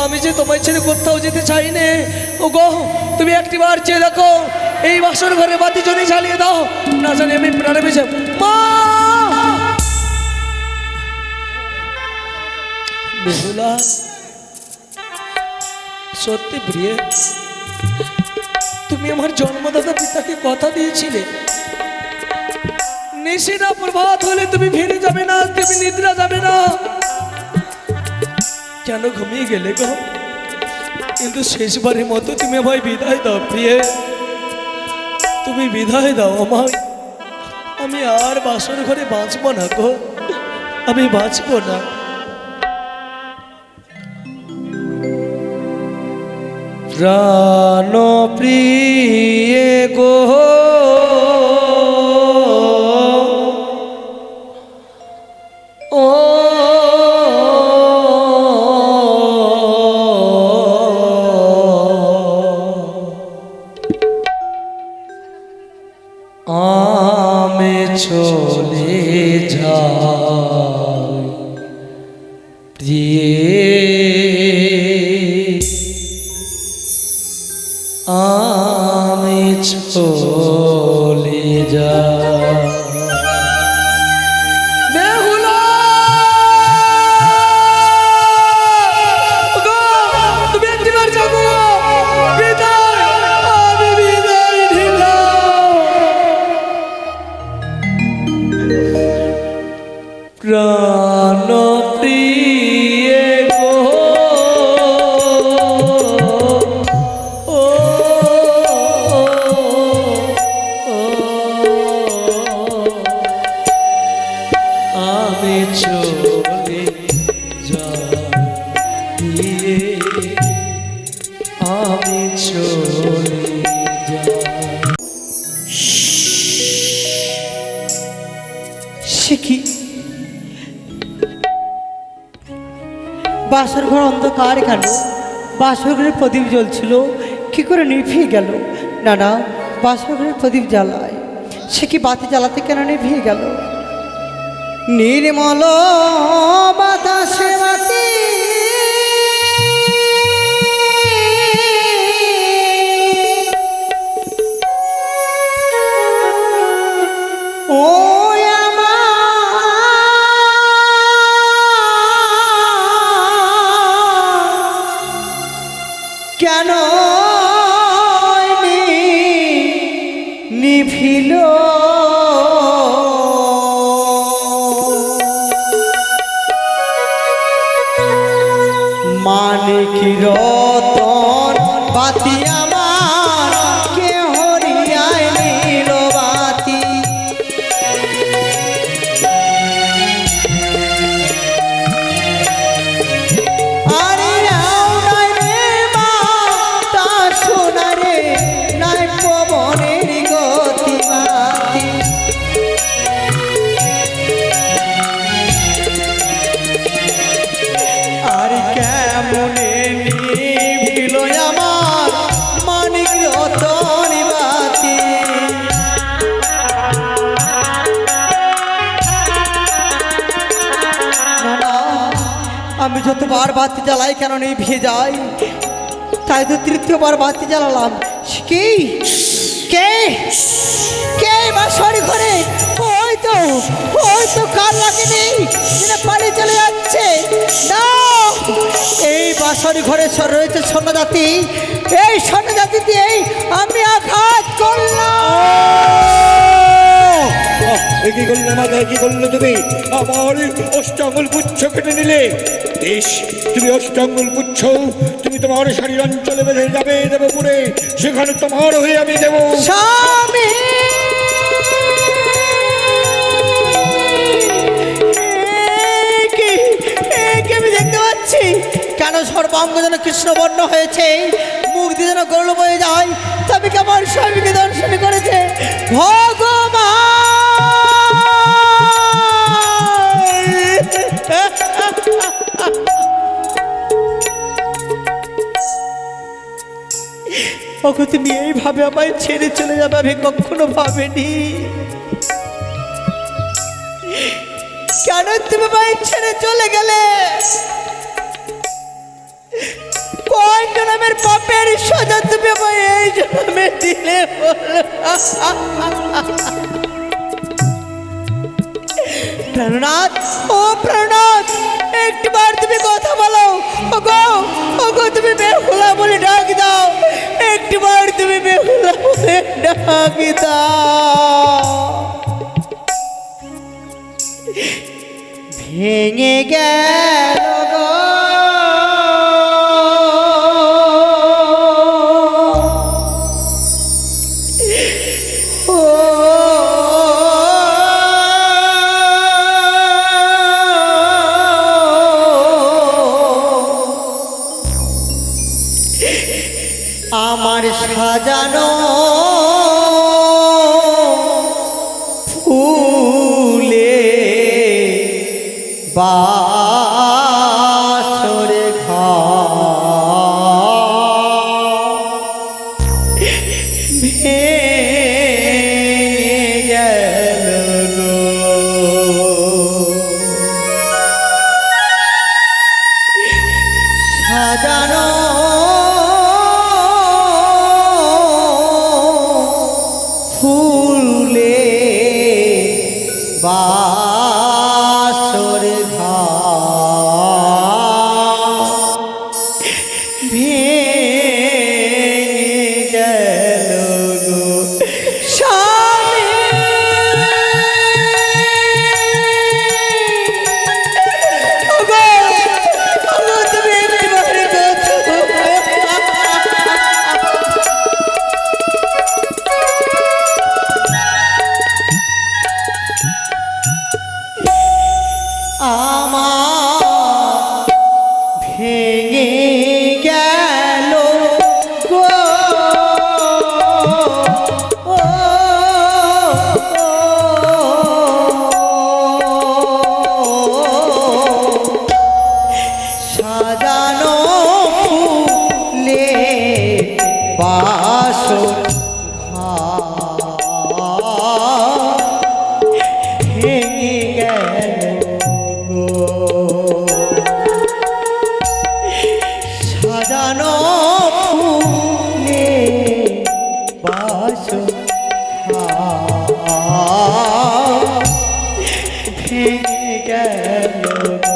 আমি যে তোমায় ছেড়ে কোথাও যেতে চাই নে। ও গো, তুমি একটিবার চেয়ে দেখো, এই বাসর ঘরে বাতি যদি জ্বালিয়ে দাও, না জানি আমি প্রাণে বেঁচে। মা! বেহুলা, সত্যি প্রিয়ে, তুমি আমার জন্মদাতা পিতাকে কথা দিয়েছিলে, নিশিনা প্রভাত হলে তুমি ফিরে যাবে না, তুমি নিদ্রা যাবে না। কেন ঘুমিয়ে গেলে গো? কিন্তু শেষবারের মতো তুমি আমায় বিদায় দাও প্রিয়ে, তুমি বিদায় দাও আমায়। আমি আর বাসর ঘরে বাঁচবো না গো, আমি বাঁচবো না। প্রাণ প্রিয়ে গো, ও আমি চলে যাই প্রিয়ে, আমি চলে যাই। বেহুলা! ওগো, তুমি একটিবার যাবো, বিদায়, আমি বিদায় দিলাম। প্রাণ প্রিয়ে গো, আমি চলে যাই, আমি চলে যাই। সে কি বাসর ঘর অন্ধকার কেন? বাসর ঘরের প্রদীপ জ্বলছিল, কি করে নিভিয়ে গেল? না না, বাসর ঘরের প্রদীপ জ্বালায়, সে কি বাতি জ্বালাতে কেন নিভিয়ে গেল? নির্মল বাতাসে বাতি ও কেন নিভিল? মানিক রতন বাতি আমার কে হরিয়ায় নীল বাতি, আরে রাও নাই রে মা তা সোনা রে, নাই পবনের গতি বাতি। আর কেমনে নিভিল আমার মানিক রতন বাতি? না না, আমি যতবার বাতি জ্বালাই কেন নিভিয়ে যাই, তাই তো তৃতীয়বার বাতি জ্বালালাম। কে কে কে বাসর ঘরে? ওই তো কাল লাগেনি, পালিয়ে চলে যাচ্ছে। না, এই বাসর ঘরে রয়েছে স্বর্ণজাতি, এই স্বর্ণজাতি দিয়েই আমি আঘাত করলাম। কি করলে মাথায়, কি করলে তুমি? আমার অষ্টাঙ্গুল পুচ্ছ কেটে নিলে। বেশ, তুমি অষ্টাঙ্গুল পুচ্ছ তুমি তোমার শাড়ির অঞ্চলে বেঁধে যাবে দেবপুরে, সেখানে তোমার হয়ে আমি দেব। স্বামী আমি দেখতে পাচ্ছি কেন সর্বাঙ্গ যেন কৃষ্ণবর্ণ হয়েছে, মুখ দিয়ে যেন গরল বয়ে যায়, তবে কি আমার স্বামীকে দর্শন করেছে ভগবান। ওকে তুমি এইভাবে আমায় ছেড়ে চলে যাবে আমি কখনো ভাবিনি। কেন তুমি আমায় ছেড়ে চলে গেলে? কোন জন্মের পাপের সাজা তুমি আমায় এই জন্মে দিলে? প্রাণনাথ, ও প্রাণনাথ, একটিবার তুমি কথা বলো। ওগো ওগো, তুমি বেহুলা বলে ডাক দাও, একটিবার তুমি বেহুলা বলে ডাক দাও। ভেঙে গেল গো আমার সাজানো ফুলে বাসরে ভেঙে গেল সাজানো ফুলে বাসর ভেঙে গেল গো স্বামী। ওগো ওগো, তুমি একবারে কথা আমার ভেঙে গেল গো সাজানো ফুলে বাসর ভেঙে গেল গো সাজানো ফুলে বাসর ভেঙে গেল গো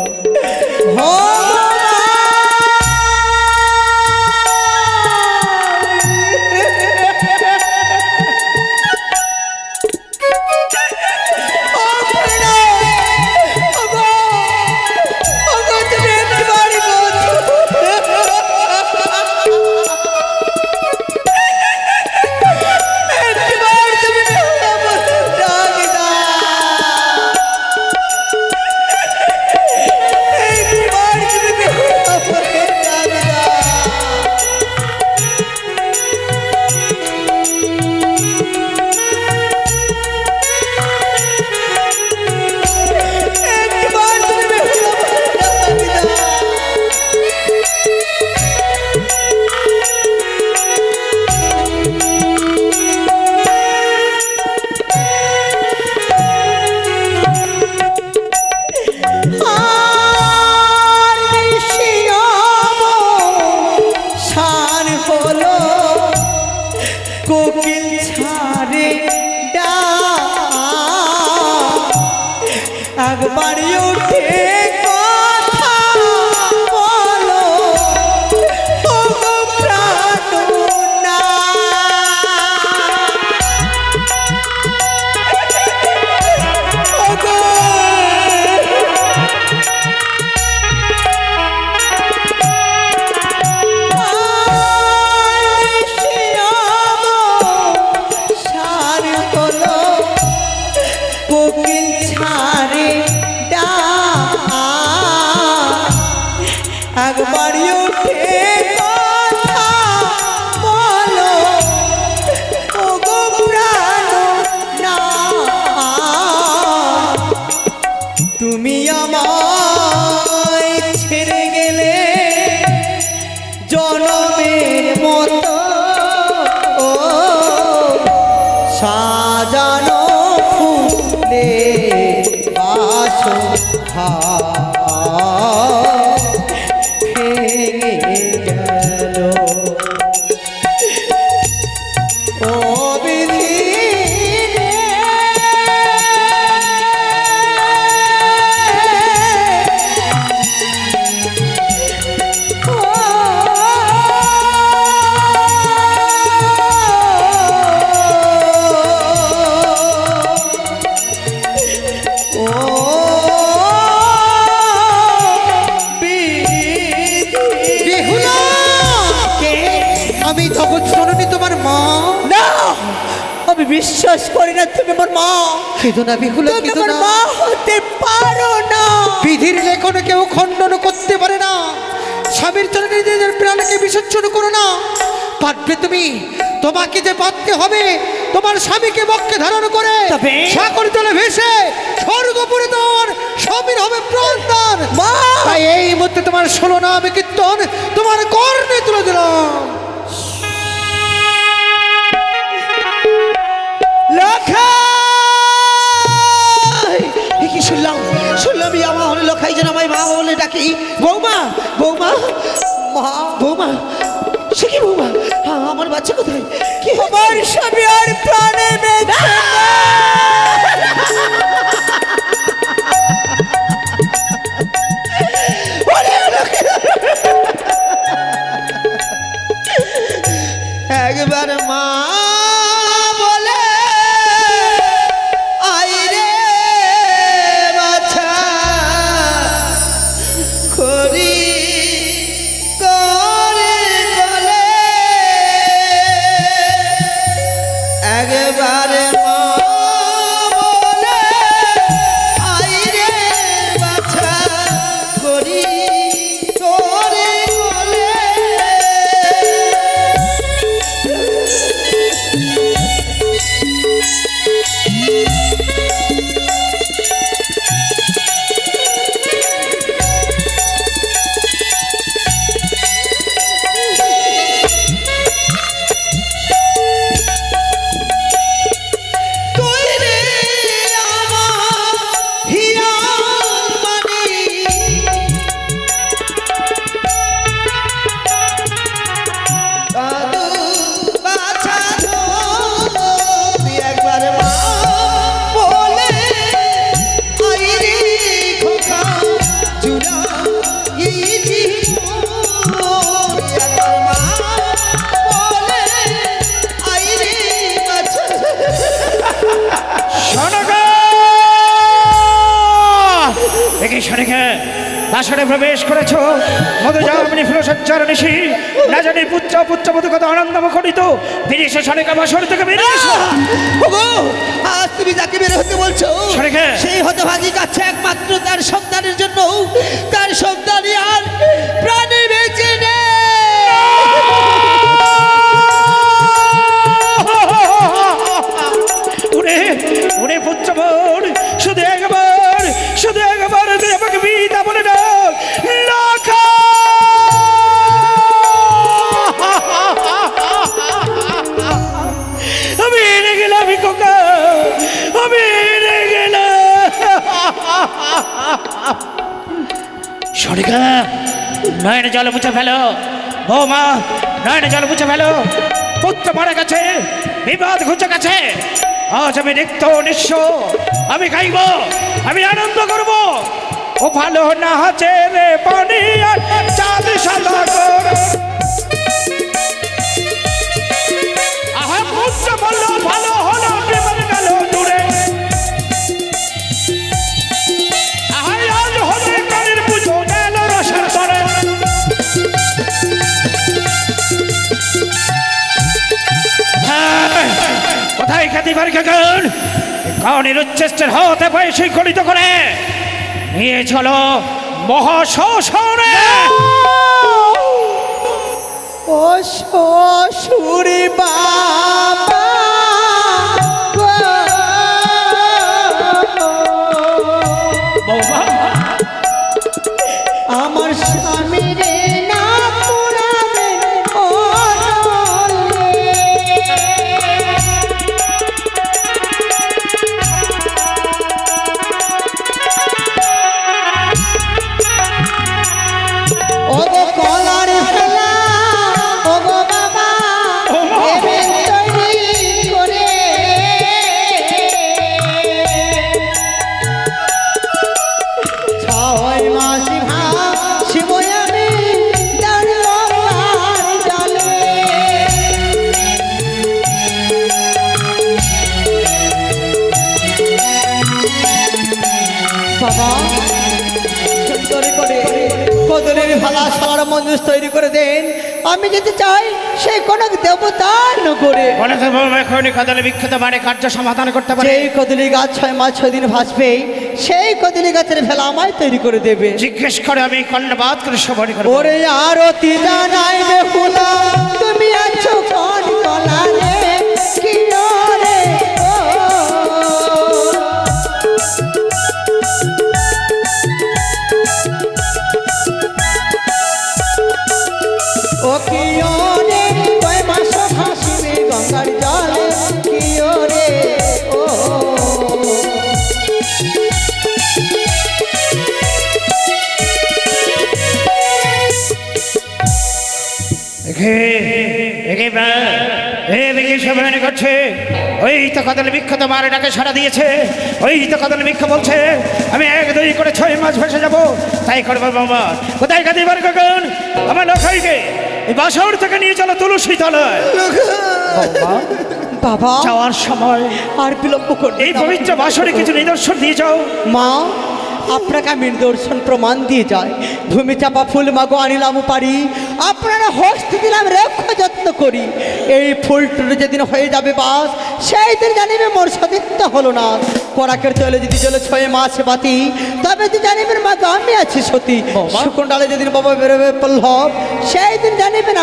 কোকিল ছাড়ে ডাক একবারই উঠে কথা বলো ও গো প্রাণনাথ। ও গো কোকিল ছাড়ে ডাক একবারই আমি জগৎ জননী তোমার মা? না, আমি বিশ্বাস করি না তুমি আমার মা। কেঁদো না বিহুলা, তুমি কেঁদো আমার না। মা হতে পারো না। বিধির লেখনে কেউ খণ্ডন করতে পারে না। স্বামীর জন্য নিজেদের প্রাণকে বিসর্জন করো না। পারবে তুমি? তোমাকে যে পারতে হবে তোমার স্বামীকে বক্ষে ধারণ করে তবে- সাগর জলে ভেসে স্বর্গপুরে তোমার স্বামীর হবে প্রাণদান। মা! তাই এই মুহূর্তে তোমার 16 নাম কীর্তন তোমার কর্ণে তুলে দিলাম। লখাই! এ কি শুনলাম? শুনলাম এই আমার হলে লখাই যেন আমায় মা বলে ডাকি। বৌমা, বৌমা, মা, বৌমা, সে কি বৌমা? আমার বাচ্চা কোথায়? কি আমার স্বামী আর প্রাণে বেঁচে একবার মা বলে আইরে বাছা খড়ি করে গলে একবার মা বলে আইরে বাছা খড়ি করে গলে তুই রে আমার হীরা মণি দাদু বাছা গো, তুই একবার মা বলে আইরে খোকা জুড়া এই জীবন। একবার মা বলে আইরে বাছা দেখি শোনেকে বাসনে প্রবেশ করেছ মধুজামিনী ফুলসজ্জার নিশি না জানি পুত্র কত আনন্দ মুখরিত বিদেশে শনিকা বাসর থেকে বেরিয়ে এসো। ওগো, আজ তুমি যাকে বের হতে বলছো শোনেকে সেই হতভাগী কাছে একমাত্র তার সন্তানের জন্য, তার সন্তানই আর প্রাণে বেঁচে নেই। উড়ে উড়ে পুত্র বোন শুধু একবার তুই আমাকে বিদা বলে ডাক লাখা। আমি এনে গেলাম খোকা, আমি এনে গেলাম। সরিকা নয়নে জল মুছে ফেলো, বৌমা নয়নে জল মুছে ফেলো। পুত্র মারা গেছে, বিপদ ঘুচে গেছে। আজ আমি নিত্য নিঃস্ব, আমি খাইব, আমি আনন্দ করব। ও ভালো না আছে রে পানি আর চাঁদ সাদা করে। আহা পুত্র বললো ভালো হলো প্রেমের গেল দূরে। আহাই আজ হলে কালীর পুজো গেল রসের তরে। কোথায় খ্যাতি পারি কাকন কারণের উচ্চেষ্টের হাতে পায়ে শৃঙ্খলিত করে নিয়ে চলো মহাশোষণে। ও শ্বশুরি বাবা গো। বৌমা আমার স্বামী রে না পুরাবে অনলে। ও গো কলার ফেলা, ও গো বাবা এবে তৈরি করে। ছয় মাস ভাসিবই আমি তার গঙ্গার জলে। বাবা সুন্দর করে কদলের ভালা সার মঞ্জুস তৈরি করে দেন। আমি যেতে চাই সেই কোন দেবতার নগরে। বলে তো বৌমা এখনই কদলে বিক্ষত মানে কার্য সমাধান করতে পারে। যেই কদলি গাছ 6 মাস 6 দিন ভাসবে সেই কদলি গাছের ভেলা আমায় তৈরি করে দেবে। জিজ্ঞেস করে আমি কর্ণপাত করে সবরি করবো। ওরে আরতি জানাই বেহুলা তুমি আছো কোন কলারে কি রে ও কি রে কয় মাস ভাসিবে গঙ্গার জলে কি রে ও করছে ওই তো কদল বিক্ষত মারে ডাকে সারা দিয়েছে। ওই তো কদল বিক্ষ বলছে আমি 1-2 করে 6 মাস ভেসে যাবো। তাই করবো বাবা। কোথায় কাঁদিবার গগন আমার লখাইকে এই বাসর থেকে নিয়ে চলো তুলসী তলায়। বাবা যাওয়ার সময় আর বিলম্ব করবে এই না। পবিত্র বাসরে কিছু নিদর্শন দিয়ে যাও। মা আপনাকে আমি নিদর্শন প্রমাণ দিয়ে যাই। ভূমি চাপা ফুল মাগো আনিলাম পারি আপনারা হস্ত দিলাম রক্ষ যত্ন করি। এই ফুলটুর যেদিন হয়ে যাবে বাস সেই দিন জানিবে মোর সতীত্ব হলো না। করাকের তলে যদি চলে 6 মাস বাতি তবে তুই জানিবেন মা আমি আছি সতী। শুকন ডালে যেদিন বাবা বেরোবে পল্লব সেই দিন জানিবেন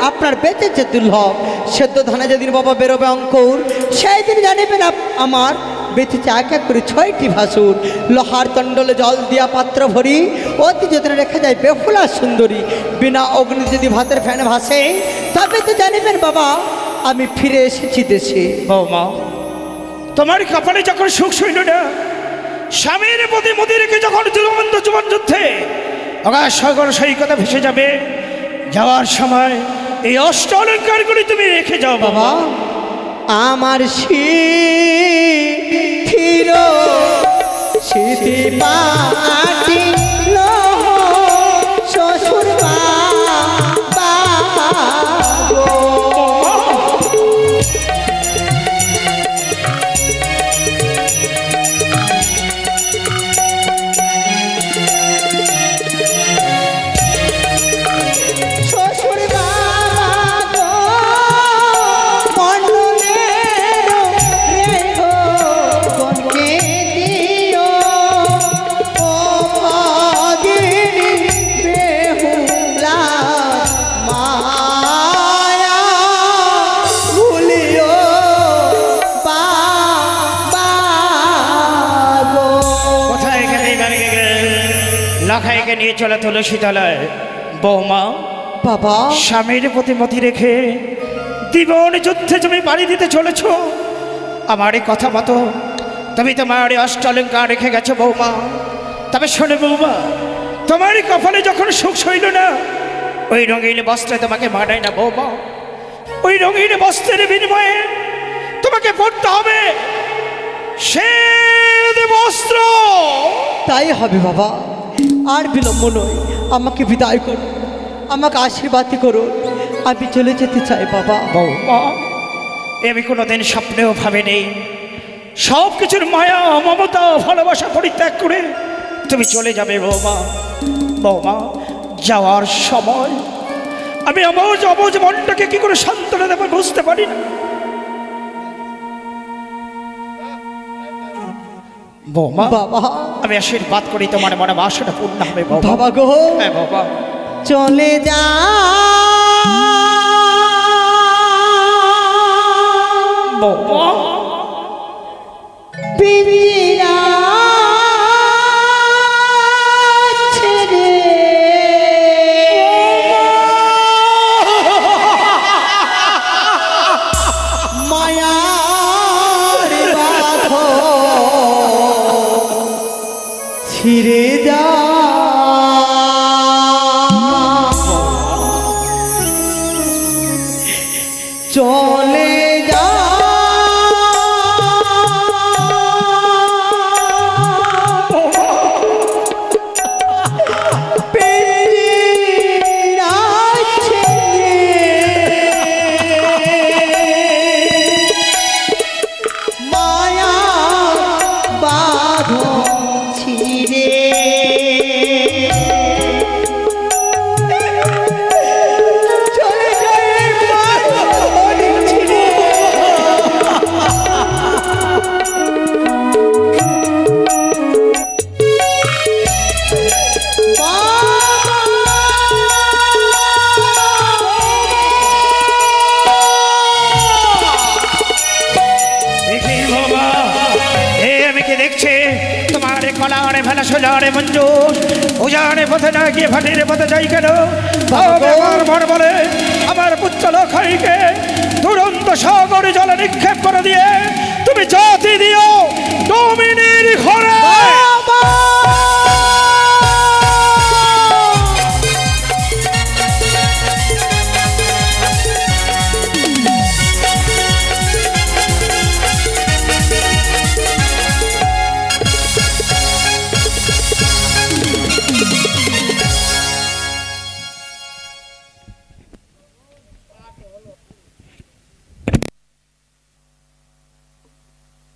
আপনার বেঁচেছে দুর্লভ। সেদ্ধ ধানে যেদিন বাবা বেরোবে অঙ্কুর সেই দিন জানিবেন আমার বেঁচেছে 1-1 করে 6টি ভাসুর। লোহার তণ্ডলে জল দিয়া পাত্র ভরি অতি যত্নে রেখে যায় বেহুলা সুন্দরী। বিনা অগ্নি যদি ভাতের ফ্যান ভাসে তবে তো জানিবেন বাবা আমি ফিরে এসেছি দেশে। বৌমা তোমার কপালে যখন সুখ শৈল না স্বামীর প্রতি মতি রেখে যখন দুরবন্ধ জীবন যুদ্ধে আকাশ সাগর সৈকতে ভেসে যাবে যাওয়ার সময় এই অষ্ট অলঙ্কারগুলি তুমি রেখে যাও বাবা। আমার শিথির স্মৃতি পাটিল শ্বশুর বাবা গো। শ্বশুর বাবা গো মন্ডলের রেখো গঙ্গে দিও ও ভাগিনী বেহুলা মায়া ভুলিও বাবা গো। কোথায় গেলে লখাইকে নিয়ে চলে তুলসী তলায়। বৌমা বাবা স্বামীর প্রতি মতি রেখে জীবন যুদ্ধে তুমি বাড়ি দিতে চলেছ। আমার এই কথা মতো তুমি তোমার এই অষ্ট অলঙ্কার রেখে গেছো বৌমা। তবে শোনো বৌমা তোমার এই কপালে যখন সুখ সইল না ওই রঙিন বস্ত্রে তোমাকে মানায় না বৌমা। ওই রঙিন বস্ত্রের বিনিময়ে তোমাকে পড়তে হবে শ্বেত বস্ত্র। তাই হবে বাবা আর বিলম্ব নয় আমাকে বিদায় করো আমাকে আশীর্বাদ করো আমি চলে যেতে চাই বাবা। বৌমা আমি কোনোদিন স্বপ্নেও ভাবিনি সব কিছুর মায়া মমতা ভালোবাসা পরিত্যাগ করে তুমি চলে যাবে বৌমা। বৌমা যাওয়ার সময় আমি অবজ অবজ মনটাকে কি করে সান্ত্বনা দেবো বুঝতে পারি না। বৌমা বাবা আমি আশীর্বাদ করি তোমার মনে বাসনা পূর্ণ হবে বৌমা। বাবা গো হ্যাঁ বাবা। চলে যা বৌমা পিঞ্জিরা ছেড়ে মায়ার বাঁধন ছিঁড়ে যা চলে যা পিঞ্জিরা ছেড়ে মায়া বাঁধন ছিঁড়ে চলে বেলা সোজারে মঞ্জুর উজানে পথে না গিয়ে ভাটির পথে যাই কেন আমার মন বলে আমার পুত্র লখাইকে দুরন্ত সাগরে জলে নিক্ষেপ করে দিয়ে